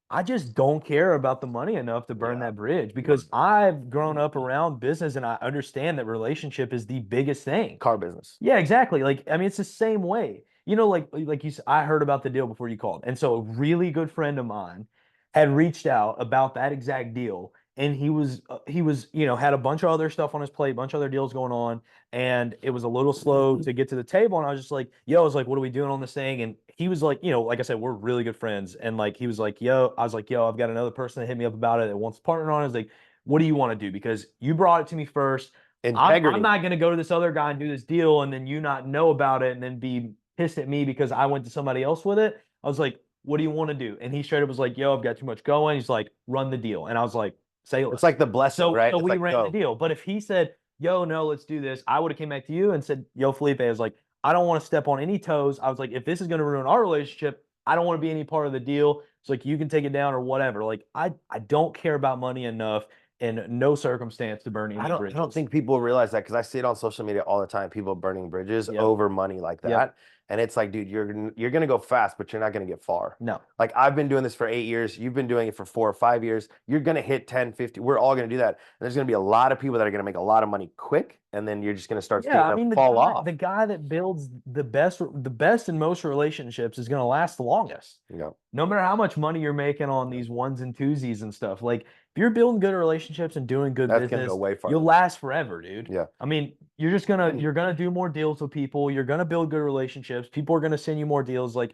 I just don't care about the money enough to burn Yeah. that bridge because I've grown up around business and I understand that relationship is the biggest thing. Car business. Yeah, exactly. Like, I mean, it's the same way. You know, like you said, I heard about the deal before you called. And so a really good friend of mine had reached out about that exact deal. And he was, had a bunch of other stuff on his plate, a bunch of other deals going on, and it was a little slow to get to the table. And I was just like, yo, I was like, what are we doing on this thing? And he was like, like I said, we're really good friends. And like he was like, yo, I was like, yo, I've got another person that hit me up about it that wants to partner on it. I was like, what do you want to do? Because you brought it to me first. Integrity. I'm not going to go to this other guy and do this deal and then you not know about it and then be pissed at me because I went to somebody else with it. I was like, what do you want to do? And he straight up was like, yo, I've got too much going. He's like, run the deal. And I was like, say less. It's like the blessing, right? So It's we like, ran go. the deal. But if he said, yo, no, let's do this, I would have came back to you and said, yo, Felipe, I was like, I don't want to step on any toes. I was like, if this is going to ruin our relationship, I don't want to be any part of the deal. It's like you can take it down or whatever. Like I don't care about money enough in no circumstance to burn any I bridges. don't think people realize that because I see it on social media all the time. People burning bridges Yep. over money like that. Yep. And it's like, dude, you're gonna go fast, but you're not gonna get far. No. Like I've been doing this for 8 years. You've been doing it for 4 or 5 years. You're gonna hit 10, 50. We're all gonna do that. And there's gonna be a lot of people that are gonna make a lot of money quick, and then you're just gonna start seeing them fall off. The guy that builds the best and most relationships is gonna last the longest. Yeah. No matter how much money you're making on these ones and twosies and stuff. Like if you're building good relationships and doing good That's gonna business, go way farther. you'll last forever, dude. Yeah. I mean, you're gonna do more deals with people. You're gonna build good relationships. People are gonna send you more deals. Like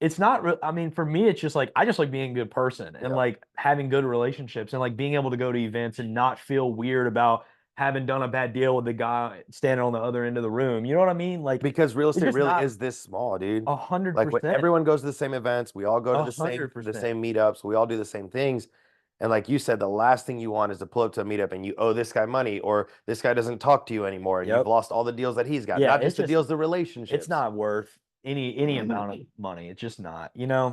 it's not. I mean, for me, it's just like I just like being a good person and Yeah. like having good relationships and like being able to go to events and not feel weird about having done a bad deal with the guy standing on the other end of the room. You know what I mean? Like Because real estate just really not- is this small, dude. 100%. Like when everyone goes to the same events, we all go to the 100%. same meetups, we all do the same things. And like you said, the last thing you want is to pull up to a meetup and you owe this guy money, or this guy doesn't talk to you anymore, and Yep. you've lost all the deals that he's got. Yeah, Not it's just the just- deals, the relationships. It's not worth any amount of money. It's just not,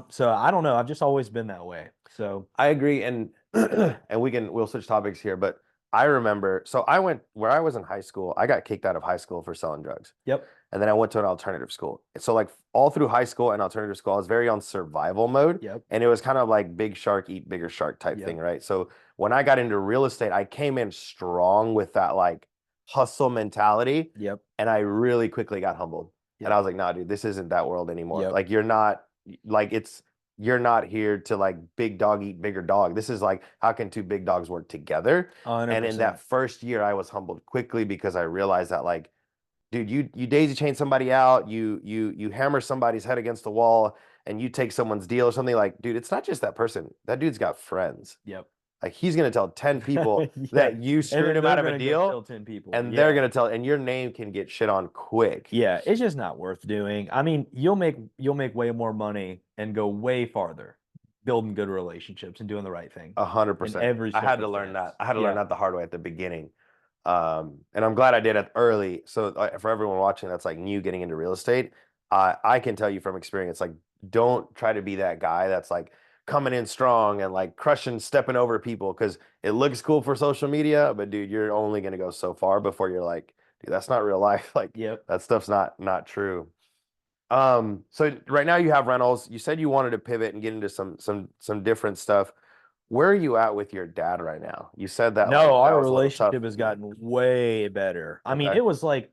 So I don't know. I've just always been that way. So I agree, and and we'll switch topics here, but I remember, so I went where I was in high school. I got kicked out of high school for selling drugs. Yep. And then I went to an alternative school. So like all through high school and alternative school, I was very on survival mode. Yep. And it was kind of like big shark eat bigger shark type Yep. thing, right? So when I got into real estate, I came in strong with that like hustle mentality, Yep. and I really quickly got humbled. Yep. And I was like, nah, dude, this isn't that world anymore. Yep. Like you're not here to like big dog eat bigger dog. This is like, how can two big dogs work together? 100%. And in that first year, I was humbled quickly because I realized that like, dude, you daisy chain somebody out, you hammer somebody's head against the wall, and you take someone's deal or something. Like, dude, it's not just that person. That dude's got friends. Yep. Like he's gonna tell 10 people Yeah. that you And screwed then him they're out of a gonna go deal, tell 10 people. and Yeah. they're gonna tell, and your name can get shit on quick. Yeah, it's just not worth doing. I mean, you'll make way more money and go way farther building good relationships and doing the right thing. 100%. every I had to learn circumstance. that. I had to learn that the hard way at the beginning. And I'm glad I did it early. So for everyone watching that's like new getting into real estate, I can tell you from experience, like don't try to be that guy that's like coming in strong and like crushing, stepping over people, because it looks cool for social media, but dude, you're only gonna go so far before you're like, dude, that's not real life. Like Yep. that stuff's not true. So right now you have rentals. You said you wanted to pivot and get into some different stuff. Where are you at with your dad right now? You said that like No, that our was a little tough relationship for has you. gotten way better. I mean, Okay. it was like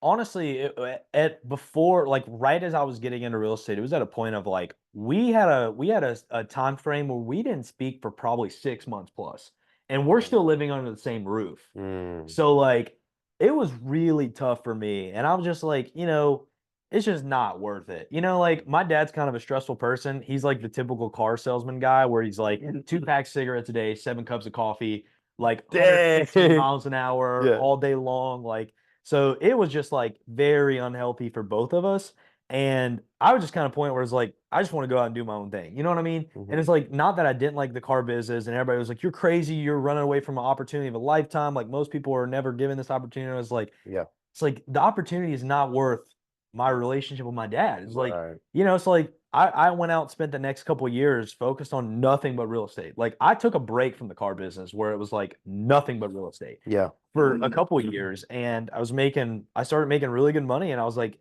honestly, at before like right as I was getting into real estate, it was at a point of like we had a time frame where we didn't speak for probably 6 months plus, and we're still living under the same roof. Mm, So like it was really tough for me. And I was just like, it's just not worth it. Like my dad's kind of a stressful person. He's like the typical car salesman guy where he's like 2 packs cigarettes a day, 7 cups of coffee, like 115 dang. miles an hour Yeah. all day long. Like, so it was just like very unhealthy for both of us. And I was just kind of point where it's like, I just want to go out and do my own thing. You know what I mean? And Mhm. it's like, not that I didn't like the car business, and everybody was like, you're crazy. You're running away from an opportunity of a lifetime. Like most people are never given this opportunity. I was like, Yeah. it's like the opportunity is not worth my relationship with my dad. It's like, Right. it's like I went out and spent the next couple of years focused on nothing but real estate. Like I took a break from the car business where it was like nothing but real estate Yeah. for a couple of years. And I started making really good money. And I was like,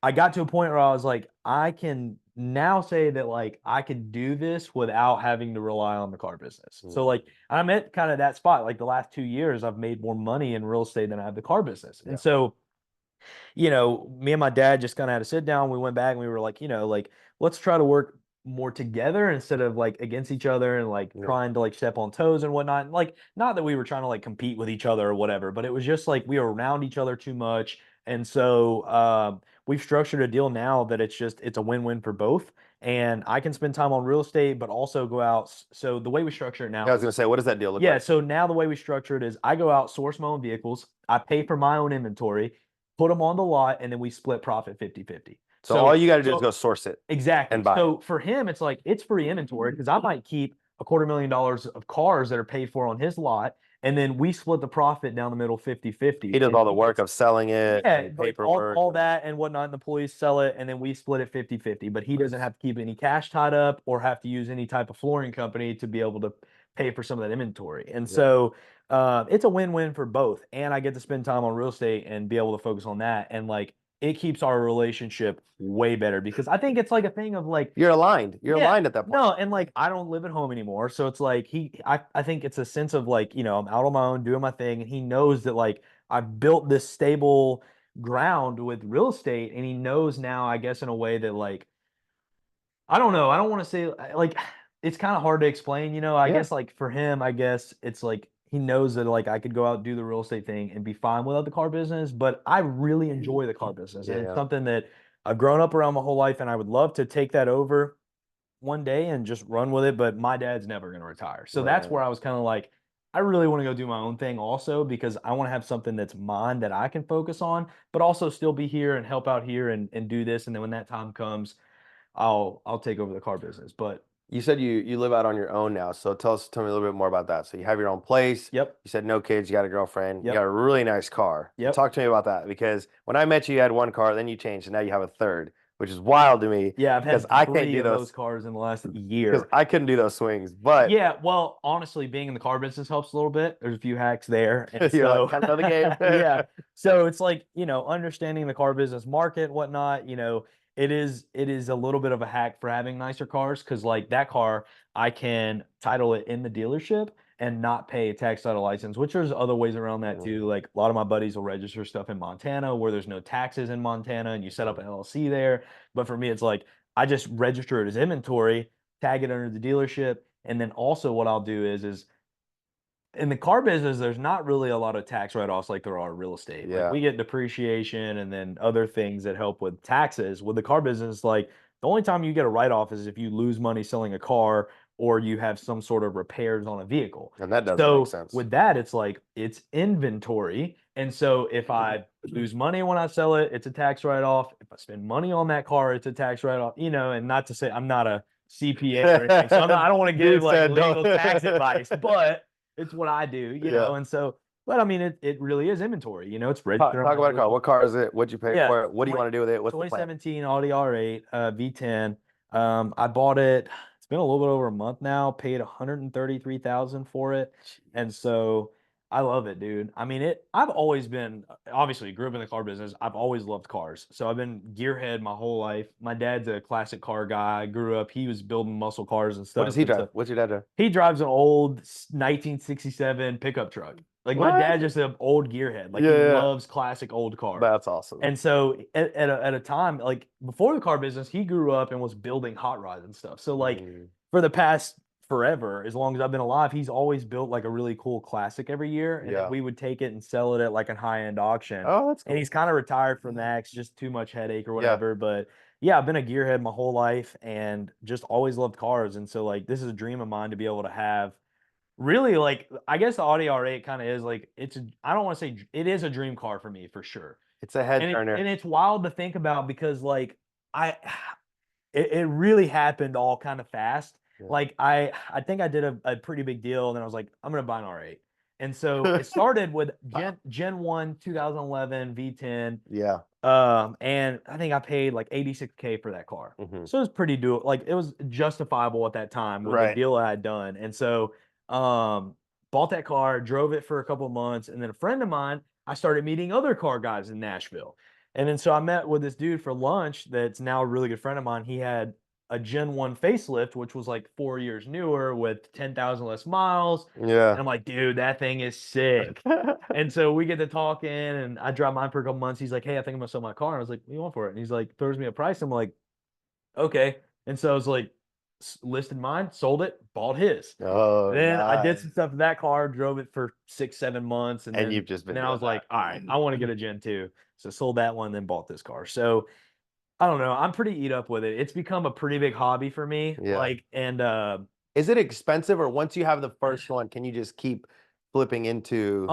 I got to a point where I was like, I can now say that like I can do this without having to rely on the car business. So Mm, like I'm at kind of that spot. Like the last 2 years, I've made more money in real estate than I have the car business. yeah. And so me and my dad just kind of had to sit down. We went back and we were like, like let's try to work more together instead of like against each other and like Yeah. trying to like step on toes and whatnot. Like, not that we were trying to like compete with each other or whatever, but it was just like we were around each other too much. And so we've structured a deal now that it's a win-win for both. And I can spend time on real estate, but also go out. So the way we structure it Yeah, I now was gonna is say, what does that deal look yeah, like? so now the way we structure it is I go out, source my own vehicles, I pay for my own inventory, put them on the lot, and then we split profit 50-50. So all So you got to do is so go source it and exactly. buy it. So for him, it's like it's free inventory because I might keep $250,000 of cars that are paid for on his lot, and then we split the profit down the middle 50-50. He does And all the he work gets of selling it yeah, and like all, paperwork. all that and whatnot, and the police sell it, and then we split it 50-50. But he doesn't have to keep any cash tied up or have to use any type of flooring company to be able to pay for some of that inventory. And Yeah. so it's a win-win for both. And I get to spend time on real estate and be able to focus on that. And like it keeps our relationship way better because I think it's like a thing of like, You're aligned. You're yeah, aligned at that point. no, and like I don't live at home anymore. So it's like I think it's a sense of like, I'm out on my own doing my thing, and he knows that like I've built this stable ground with real estate, and he knows now, I guess, in a way that like I don't know, I don't want to say like it's kind of hard to explain, I Yeah. guess like for him, I guess it's like he knows that like I could go out and do the real estate thing and be fine without the car business, but I really enjoy the car business, and it's Yeah. something that I've grown up around my whole life, and I would love to take that over one day and just run with it, but my dad's never going to retire. So that's Right. where I was kind of like, I really want to go do my own thing also because I want to have something that's mine that I can focus on, but also still be here and help out here and do this. And then when that time comes, I'll take over the car business. But You said you live out on your own now, so tell me a little bit more about that. So you have your own place. yep, You said no kids, you got a girlfriend, you got yep, a really nice car. So yep. talk to me about that because when I met you, you had one car, then you changed, and now you have a third, which is wild to me Yeah, I've because had I can't three do of those those cars in the last because year. I couldn't do those swings. But Yeah, well, honestly, being in the car business helps a little bit. There's a few hacks there. And you're like, so, kind of know the game. yeah. So it's like, understanding the car business market, whatnot, it is a little bit of a hack for having nicer cars because like that car, I can title it in the dealership and not pay a tax title license, which there's other ways around that too. Like a lot of my buddies will register stuff in Montana where there's no taxes in Montana and you set up an LLC there. But for me, it's like I just register it as inventory, tag it under the dealership. And then also what I'll do is in the car business, there's not really a lot of tax write-offs like there are real estate. Like Yeah. we get depreciation and then other things that help with taxes. With the car business, like the only time you get a write-off is if you lose money selling a car or you have some sort of repairs on a vehicle. And that doesn't make So sense. with that, it's like it's inventory. And so if I lose money when I sell it, it's a tax write-off. If I spend money on that car, it's a tax write-off. And not to say I'm not a CPA or anything. So I don't want to give Dude like said don't. legal tax advice, but it's what I do, Yeah. and so, but I mean, it really is inventory, it's Talk, registered on talk my about a car. dealership. What car is it? What'd you pay Yeah, for it? What do you 20, want to do with it? What's the plan? 2017 Audi R8 V10. I bought it. It's been a little bit over a month now. Paid 133,000 for it, and so I love it, dude. I mean, I've always been obviously grew up in the car business. I've always loved cars. So I've been gearhead my whole life. My dad's a classic car guy. I grew up, he was building muscle cars and What does stuff. he And drive? so What's your dad drive? he drives an old 1967 pickup truck. Like my What? dad's just an old gearhead. Like Yeah, he yeah. loves classic old cars. That's awesome. And so at a time like before the car business, he grew up and was building hot rods and stuff. So like Mm, for the past forever, as long as I've been alive, he's always built like a really cool classic every year. And then yeah. we would take it and sell it at like a high-end auction. Oh, that's And cool. he's kind of retired from that. It's just too much headache or Yeah. whatever. But yeah, I've been a gearhead my whole life and just always loved cars. And so like this is a dream of mine to be able to have really like I guess the Audi R8 kind of is like I don't want to say it is a dream car for me for sure. It's a head And turner. it's wild to think about because like I it really happened all kind of fast. Yeah. Like I think I did a pretty big deal and then I was like, I'm gonna buy an R8. And so it started with Gen 1 2011 V10. Yeah. And I think I paid like 86K for that car. Hmm. So it was pretty like it was justifiable at that time with the Right. deal I had done. And so bought that car, drove it for a couple of months, and then a friend of mine, I started meeting other car guys in Nashville. And then so I met with this dude for lunch that's now a really good friend of mine. He had a Gen 1 facelift, which was like 4 years newer with 10,000 less miles. Yeah. And I'm like, dude, that thing is sick. And so we get to talking, and I drive mine for a couple months. He's like, hey, I think I'm gonna sell my car. And I was like, what do you want for it? And he's like, throws me a price. I'm like, okay. And so I was like, listed mine, sold it, bought his. Oh, Then I did some nice. stuff with that car, drove it for 6, 7 months, and And then you've just been and then I doing was like, that. all right, I want to get a Gen 2. So sold that one, then bought this car. So I don't know. I'm pretty eat up with it. It's become a pretty big hobby for me. Yeah. Like, and Is it expensive, or once you have the first one, can you just keep flipping into?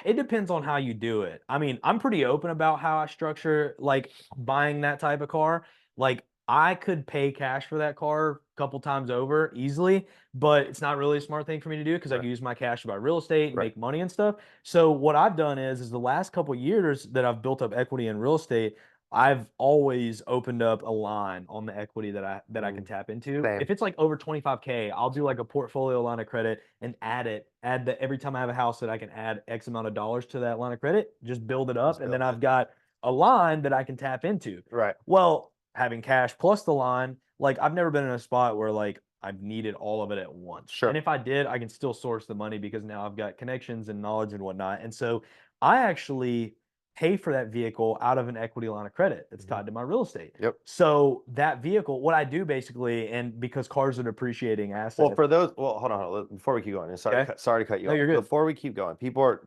it depends on how you do it. I mean, I'm pretty open about how I structure like buying that type of car. Like I could pay cash for that car a couple times over easily, but it's not really a smart thing for me to do because I Right. can use my cash to buy real estate and Right. make money and stuff. So what I've done is the last couple years that I've built up equity in real estate, I've always opened up a line on the equity that I can tap into. Same. If it's like over 25K, I'll do like a portfolio line of credit and add the every time I have a house that I can add X amount of dollars to that line of credit, just build it up, Just and build then it. I've got a line that I can tap into. Right. Well, having cash plus the line, like I've never been in a spot where like I've needed all of it at once. Sure. And if I did, I can still source the money because now I've got connections and knowledge and whatnot. And so I actually pay for that vehicle out of an equity line of credit that's Mhm. tied to my real estate. Yep. So that vehicle, what I do basically, and because cars are an appreciating Well, asset. for those, well, hold on, before we keep going, and sorry, Okay. sorry to cut you No, off. you're good. Before we keep going,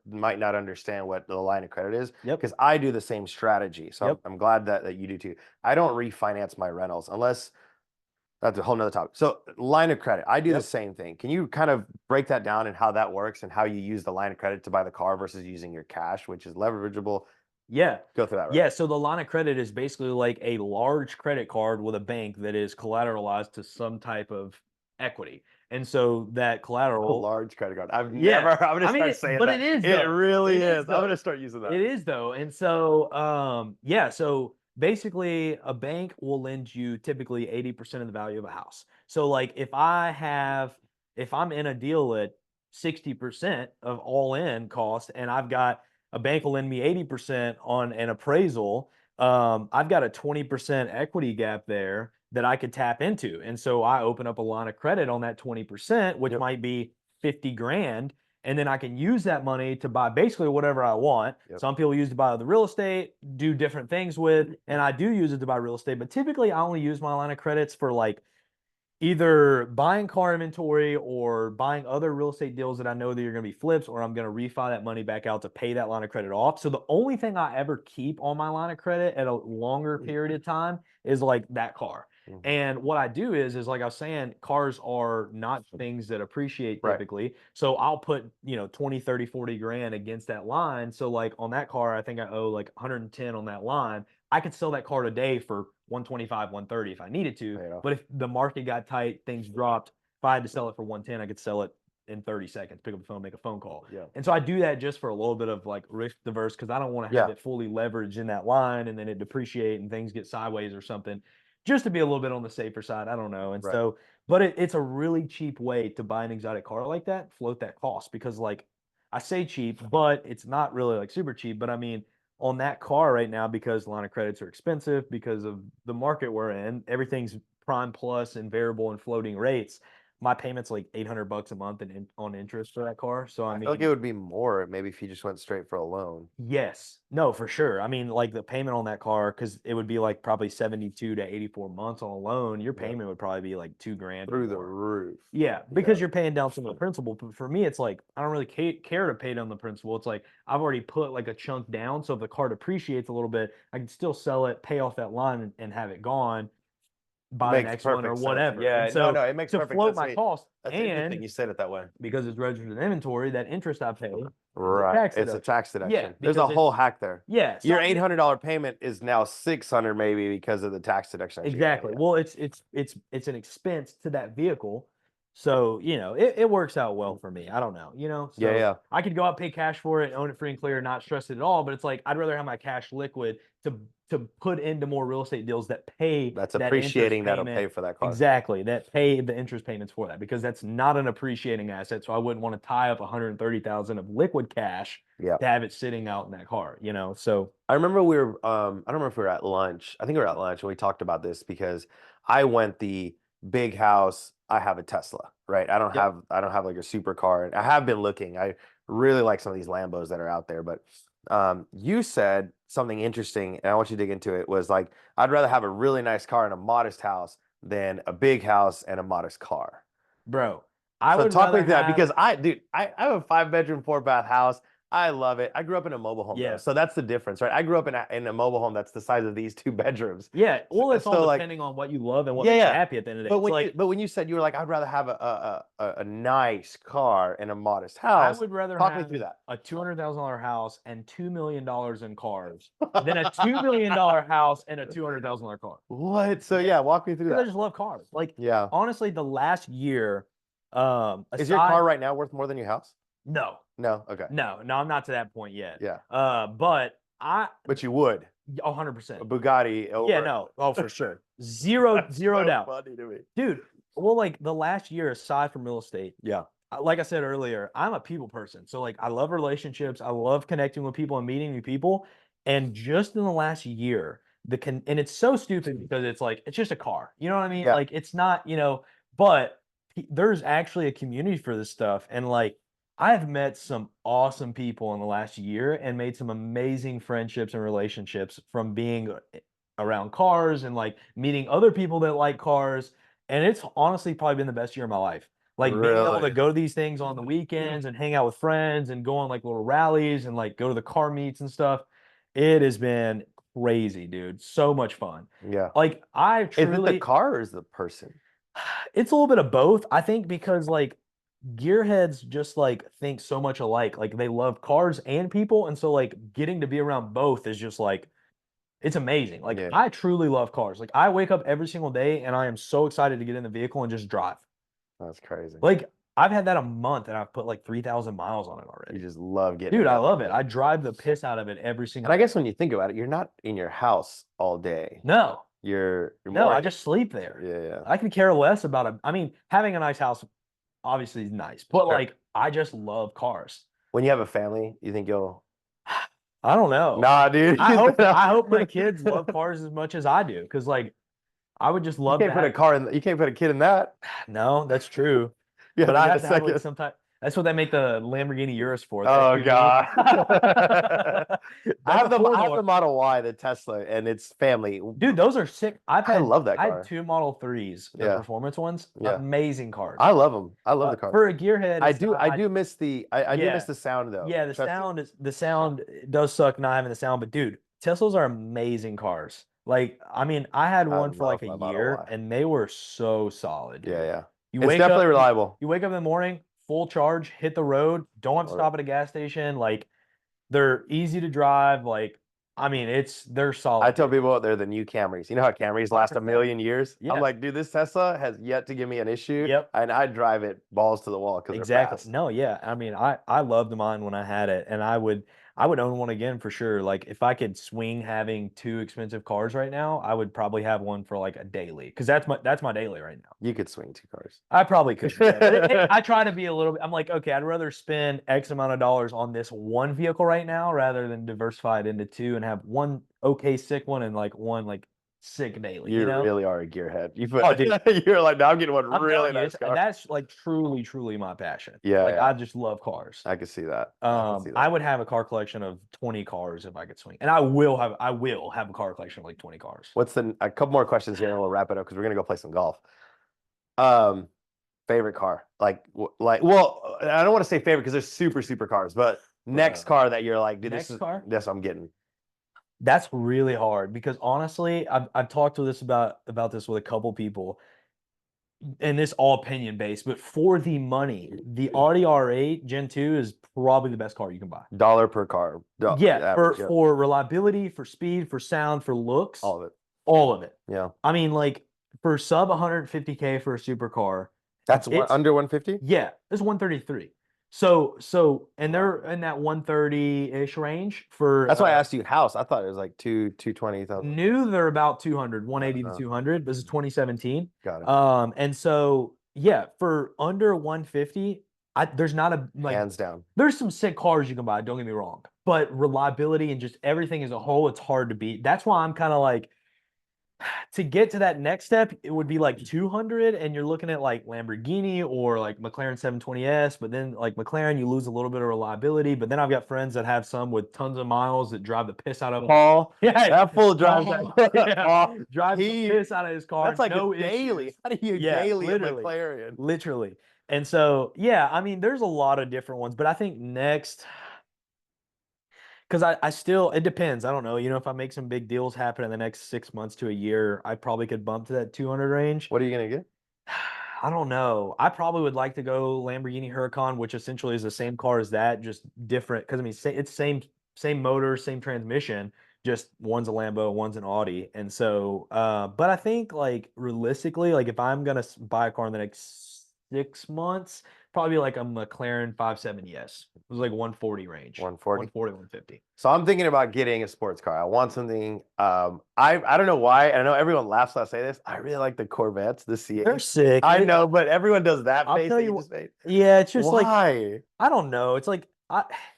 might not understand what the line of credit is, Yep. because I do the same strategy. So Yep. I'm glad that you do too. I don't refinance my rentals unless that's a whole nother topic. So line of credit, I do the Yep. same thing. Can you kind of break that down and how that works and how you use the line of credit to buy the car versus using your cash, which is leverageable? Yeah. Go through that, right? Yeah. So the line of credit is basically like a large credit card with a bank that is collateralized to some type of equity. And so that A collateral, large credit card. I'm yeah. gonna I mean, start saying but that. it is It though. really It is is. I'm though. gonna start using that. It is though. And so, yeah. So basically, a bank will lend you typically 80% of the value of a house. So, like, if I'm in a deal at 60% of all in cost, and I've got a bank will lend me 80% on an appraisal, I've got a 20% equity gap there that I could tap into. And so I open up a line of credit on that 20%, which Yep. might be 50 grand. And then I can use that money to buy basically whatever I want. Yep. Some people use it to buy the real estate, do different things with, and I do use it to buy real estate. But typically, I only use my line of credits for like either buying car inventory or buying other real estate deals that I know that are going to be flips, or I'm going to refi that money back out to pay that line of credit off. So the only thing I ever keep on my line of credit at a longer period of time is like that car. Mhm. And what I do is like I was saying, cars are not things that appreciate Right. typically. So I'll put, 20, 30, 40 grand against that line. So like on that car, I think I owe like 110 on that line. I could sell that car today for 125, 130 if I needed to. Pay it off. But if the market got tight, things dropped, if I had to sell it for 110, I could sell it in 30 seconds, pick up the phone, make a phone call. Yeah. And so I do that just for a little bit of like risk diverse because I don't want to have Yeah. it fully leveraged in that line and then it depreciate and things get sideways or something. Just to be a little bit on the safer side. I don't know. And Right. so, but it's a really cheap way to buy an exotic car like that, float that cost because like I say cheap, but it's not really like super cheap. But I mean, on that car right now, because line of credits are expensive because of the market we're in, everything's prime plus and variable and floating rates. My payment's like $800 a month on interest for that car. So I I feel like it mean, would be more maybe if you just went straight for a loan. yes, no, for sure. I mean, like the payment on that car, because it would be like probably 72 to 84 months on a loan. Your Yeah. payment would probably be like 2 grand or Through the more. roof. Yeah, because you're paying down some of the principal. But for me, it's like I don't really care to pay down the principal. It's like I've already put like a chunk down, so if the car depreciates a little bit, I can still sell it, pay off that line, and have it gone, buy the Makes next one or perfect sense. whatever. Yeah, And so no, it makes to perfect float sense. my cost, That's interesting and you said it that way. because it's registered inventory, that interest I pay is a Right. tax It's a deduction. tax deduction. Yeah, There's a because whole it's hack there. yeah. So Your I mean, $800 payment is now 600 maybe because of the tax deduction. that you got, exactly. yeah. Well, it's an expense to that vehicle. So, it works out well for me. I don't know, Yeah, so yeah. I could go out, pay cash for it, own it free and clear, not stress it at all. But it's like, I'd rather have my cash liquid to put into more real estate deals that pay That's that appreciating interest that'll payment. pay for that car. Exactly. That pay the interest payments for that, because that's not an appreciating asset. So I wouldn't want to tie up 130,000 of liquid cash Yeah. to have it sitting out in that car, so. I remember we were I don't remember if we were at lunch. I think we were at lunch and we talked about this because I went the big house. I have a Tesla, right? I don't Yep. have like a supercar. And I have been looking. I really like some of these Lambos that are out there, but you said something interesting, and I want you to dig into it. Was like, I'd rather have a really nice car and a modest house than a big house and a modest car. Bro, I So would talk me rather through that, have because I have a 5-bedroom, 4-bath house. I love it. I grew up in a mobile home though, Yeah. so that's the difference, right? I grew up in a mobile home that's the size of these 2 bedrooms. Yeah, well, it's So, all like, depending on what you love and what yeah, makes you yeah. happy at the end of the day. But It's when like, but when you said you were like, I'd rather have a nice car and a modest I house. would rather Talk me have through that. a $200,000 house and $2 million in cars than a $2 million house and a $200,000 car. What? So Yeah. yeah, walk me through Because I that. just love cars. Like, Yeah. honestly, the last year, Is your car right now worth more than your house? No, No. Okay. no, I'm not to that point yet. Yeah. But But you would 100%. a Bugatti over. Yeah, no, oh, for sure. Zero That's zero so doubt. funny to me. Dude, well, like the last year, aside from real estate, Yeah. like I said earlier, I'm a people person. So like I love relationships. I love connecting with people and meeting new people. And just in the last year, and it's so stupid because it's like it's just a car. You know what I mean? Yeah. Like it's not, but there's actually a community for this stuff. And like I've met some awesome people in the last year and made some amazing friendships and relationships from being around cars and like meeting other people that like cars. And it's honestly probably been the best year of my life. Like being able to Really? go to these things on the weekends and hang out with friends and go on like little rallies and like go to the car meets and stuff. It has been crazy, dude. So much fun. Yeah. Like I Is it the truly, car or is the person? it's a little bit of both. I think because like gearheads just like think so much alike. Like they love cars and people. And so like getting to be around both is just like, it's amazing. Like Yeah. I truly love cars. Like I wake up every single day and I am so excited to get in the vehicle and just drive. That's crazy. Like I've had that a month and I've put like 3,000 miles on it You already. just love getting Dude, it I out. love it. I drive the piss out of it every And single I day. guess when you think about it, you're not in your house all day. No, You're no, more. I just sleep there. Yeah, yeah. I can care less about it. I mean, having a nice house obviously is nice, but Sure. like I just love cars. When you have a family, you think you'll. I don't know. Nah, dude. I hope my kids love cars as much as I do, because like I would just You love can't to put a have. car in. You can't put a kid in that. No, that's true. Yeah, But I get have a to have like second. some type. That's what they make the Lamborghini Urus for. the Oh SUV. God. I That's have a the four-door. Model Y, the Tesla, and it's family. Dude, those are sick. I love that I car. had 2 Model 3s, the Yeah. performance ones. Yeah. Amazing cars. I love them. I love the car. For a gearhead, I it's do. not- I do miss the. I do Yeah. miss the sound though. Yeah, the Trust me. sound does suck not having the sound, but dude, Teslas are amazing cars. Like, I mean, I had I one for like love a my Model year Y. and they were so solid, dude. Yeah, yeah. You It's wake definitely up, reliable. you wake up in the morning, full charge, hit the road, don't have to Love stop at a gas station. Like, they're easy to drive. Like, I mean, they're solid. I tell people they're the new Camrys. You know how Camrys last a 100%. million years? Yeah. I'm like, dude, this Tesla has yet to give me an issue. Yep. And I drive it balls to the wall because they're Exactly. fast. No, yeah. I mean, I loved mine when I had it, and I would I would own one again for sure. Like if I could swing having two expensive cars right now, I would probably have one for like a daily because that's my daily right now. You could swing 2 cars. I probably could. Yeah, but I try to be a little bit. I'm like, okay, I'd rather spend X amount of dollars on this one vehicle right now rather than diversify it into two and have one okay sick one and like one like sick daily. You You know? really are a gearhead. Oh, dude. You're like, no, I'm getting one I'm really telling you, nice car. that's like truly, truly my passion. Yeah, Like yeah. I just love cars. I can see that. I can see I that. would have a car collection of 20 cars if I could swing, and I will have a car collection of like 20 cars. What's a couple more questions here and we'll wrap it up because we're gonna go play some golf. Um, favorite car? Well, I don't want to say favorite because there's super, super cars, but next car that you're like, dude, Next car? this I'm getting. That's really hard because honestly, I've talked to this about this with a couple people, and this all opinion based, but for the money, the Audi R8 Gen 2 is probably the best car you can buy. Dollar per car. Yeah, average, yeah. for reliability, for speed, for sound, for looks, All of it. all of it. Yeah. I mean, like for sub 150K for a supercar, That's it's under 150? yeah, it's 133. So and they're in that 130-ish range for That's why I asked you house. I thought it was like 220,000. new, they're about 200, 180 Uh-huh. to 200. This is 2017. Got it. And so yeah, for under 150, there's not a like Hands down. there's some sick cars you can buy, don't get me wrong. But reliability and just everything as a whole, it's hard to beat. That's why I'm kind of like to get to that next step, it would be like 200, and you're looking at like Lamborghini or like McLaren 720S. But then like McLaren, you lose a little bit of reliability. But then I've got friends that have some with tons of miles that drive the piss out of them. Paul, Yeah, that fool drives Paul, that. yeah. Paul, drives the piss out of his car. that's like no a daily. issues. How do you Yeah, daily a literally. McLaren? Literally. And so, yeah, I mean, there's a lot of different ones, but I think next, because I still, it depends. I don't know. If I make some big deals happen in the next 6 months to a year, I probably could bump to that 200 range. What are you gonna get? I don't know. I probably would like to go Lamborghini Huracan, which essentially is the same car as that, just different. Because I mean, it's same motor, same transmission, just one's a Lambo, one's an Audi. And so, but I think like realistically, like if I'm gonna buy a car in the next 6 months, probably like a McLaren 570S. It was like 140 range. 140? 140, 150. So I'm thinking about getting a sports car. I want something. I don't know why. And I know everyone laughs when I say this. I really like the Corvettes, the C8. They're sick. I know, but everyone does that I'll face tell that you you what- just made. Yeah, it's just like Why? I don't know. It's like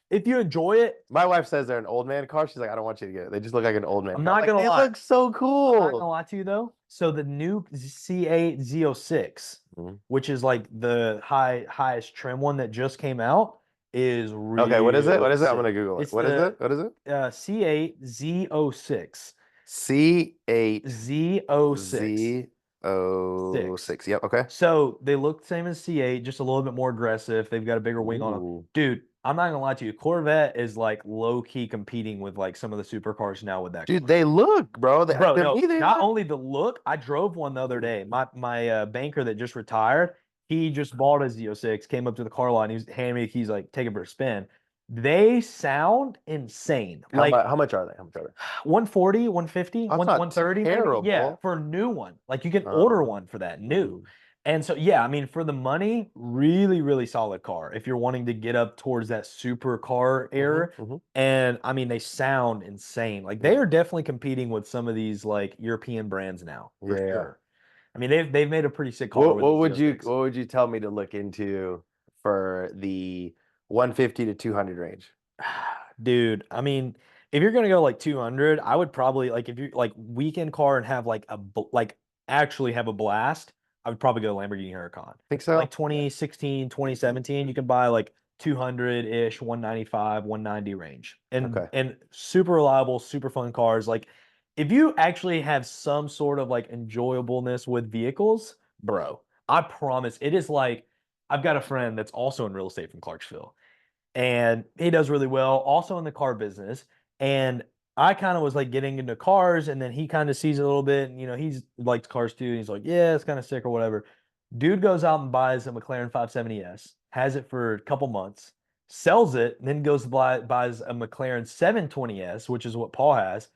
if you enjoy it, My wife says they're an old man car. She's like, I don't want you to get it. They just look like an old man I'm car. not gonna They lie. look so I'm not cool. gonna lie to you though. So the new C8 Z06, Mhm. which is like the highest trim one that just came out, is really Okay, what is it? What is it? I'm sick. gonna Google it. It's What is the it? What is it? C8 Z06. C8 Z06. Z06. Yep. Okay. So they look the same as C8, just a little bit more aggressive. They've got a bigger wing on them. Ooh. Dude, I'm not gonna lie to you. Corvette is like low key competing with like some of the supercars now with that. Dude, car. they look, bro. Bro, to no, me, they not look- only the look, I drove one the other day. My banker that just retired, he just bought a Z06, came up to the car lot, and he was handing me the keys, like, take it for a spin. They sound insane. Like how much are they? How much are they? 140, 150, That's not 130, maybe. Yeah, terrible. for a new one. Like you can order one for that new. And so, yeah, I mean, for the money, really, really solid car. If you're wanting to get up towards that super car era, and I mean, they sound insane. Like they are definitely competing with some of these like European brands now, for Yeah. sure. I mean, they've made a pretty sick car. What, with what the would you Z06. what would you tell me to look into for the 150 to 200 range? Dude, I mean, if you're gonna go like 200, I would probably like if you like weekend car and have like like actually have a blast. I would probably go Lamborghini Huracan. Think so? Like 2016, 2017, you can buy like 200-ish, 195, 190 range. And super reliable, super fun cars. Like if you actually have some sort of like enjoyableness with vehicles, bro, I promise it is like I've got a friend that's also in real estate from Clarksville, and he does really well, also in the car business. And I kind of was like getting into cars, and then he kind of sees it a little bit, and he's likes cars too. And he's like, yeah, it's kind of sick or whatever. Dude goes out and buys a McLaren 570S, has it for a couple months, sells it, and then goes to buys a McLaren 720S, which is what Paul has,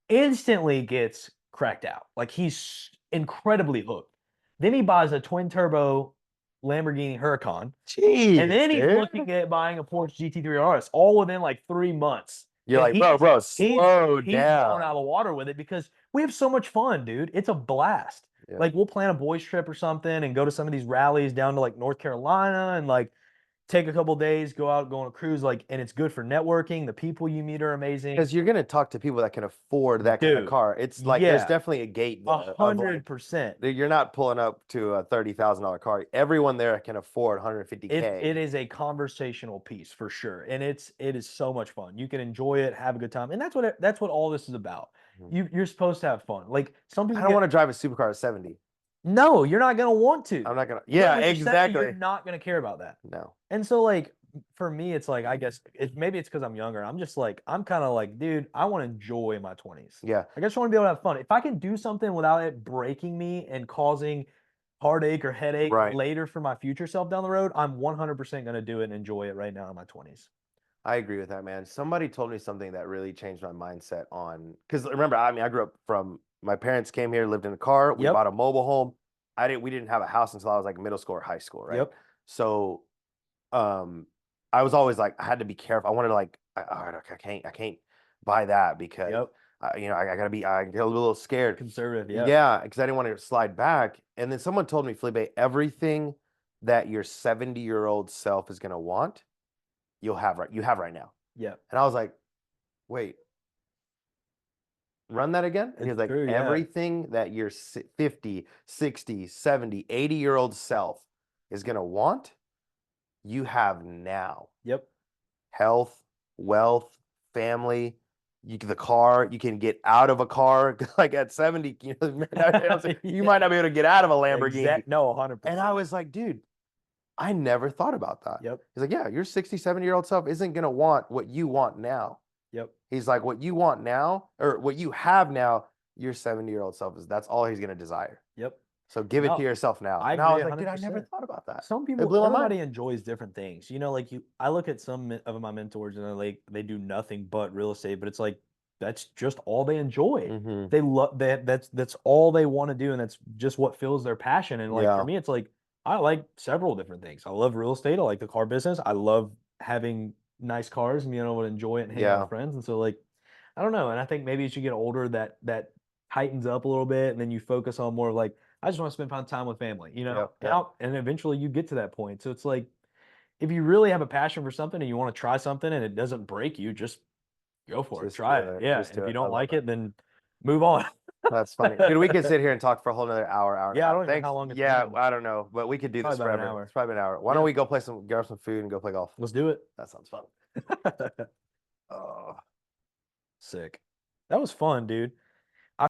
instantly gets cracked out. Like he's incredibly hooked. Then he buys a twin turbo Lamborghini Huracan. Jeez, And then he's dude. looking at buying a Porsche GT3 RS all within like 3 months. You're And like, bro, he's slow he's blown down. out of the water with it because we have so much fun, dude. It's a blast. Yeah. Like we'll plan a boys trip or something and go to some of these rallies down to like North Carolina and like take a couple days, go out, go on a cruise, like, and it's good for networking. The people you meet are amazing. Because you're gonna talk to people that can afford that kind of Dude, car. It's like there's yeah, definitely a gate there of like 100%. you're not pulling up to a $30,000 car. Everyone there can afford 150K. It is a conversational piece for sure, and it is so much fun. You can enjoy it, have a good time, and that's what all this is about. Mhm. You're supposed to have fun. Like some I people don't want to drive a supercar at 70. no, you're not gonna want to. I'm not gonna. But Yeah, when you're 70, exactly. you're not gonna care about that. No. And so like for me, it's like I guess maybe it's because I'm younger. I'm just like I'm kind of like, dude, I want to enjoy my 20s. Yeah. I just want to be able to have fun. If I can do something without it breaking me and causing heartache or headache Right. later for my future self down the road, I'm 100% going to do it and enjoy it right now in my 20s. I agree with that, man. Somebody told me something that really changed my mindset on because remember, I mean, I grew up from my parents came here, lived in a car, we Yep. bought a mobile home. We didn't have a house until I was like middle school or high school, right? Yep. So I was always like I had to be careful. I wanted to like I can't buy that because Yep. I get a little scared. Conservative. Yeah. Yeah, because I didn't want to slide back. And then someone told me, Felipe, everything that your 70-year-old self is gonna want, you have right now. Yeah. And I was like, wait, run that again? And he was It's like, true, yeah. everything that your 50, 60, 70, 80-year-old self is gonna want, you have now. Yep. Health, wealth, family, the car, you can get out of a car like at 70, you might not be able to get out of a Lamborghini. No, 100%. And I was like, dude, I never thought about that. Yep. He's like, yeah, your 60, 70-year-old self isn't going to want what you want now. Yep. He's like, what you want now or what you have now, your 70-year-old self that's all he's going to desire. Yep. So give it No, to yourself now. I And I was agree like, dude, I never 100%. thought about that. Some It people, blew my mind. everybody enjoys different things. You know, like I look at some of my mentors and they're like, they do nothing but real estate, but it's like, that's just all they enjoy. Mhm. They love that. That's all they want to do. And that's just what fills their passion. And like, Yeah. for me, it's like, I like several different things. I love real estate. I like the car business. I love having nice cars and being able to enjoy it and hang out Yeah. with friends. And so like, I don't know. And I think maybe as you get older, that tightens up a little bit, and then you focus on more of like, I just want to spend time with family, you know? Yep. And eventually you get to that point. So it's like, if you really have a passion for something and you want to try something and it doesn't break you, just go for it. Just Try do it. it. Yeah. Just And do if it. you I don't love like it. it, then move on. That's funny. Dude, we could sit here and talk for a whole nother hour and a Yeah, I half. don't even know Thanks. how long it's Yeah, been. I don't know, but we could do this Probably about an forever. hour. It's probably an hour. Why don't we go grab some food and go play golf? Let's do it. That sounds fun. Oh. Sick. That was fun, dude.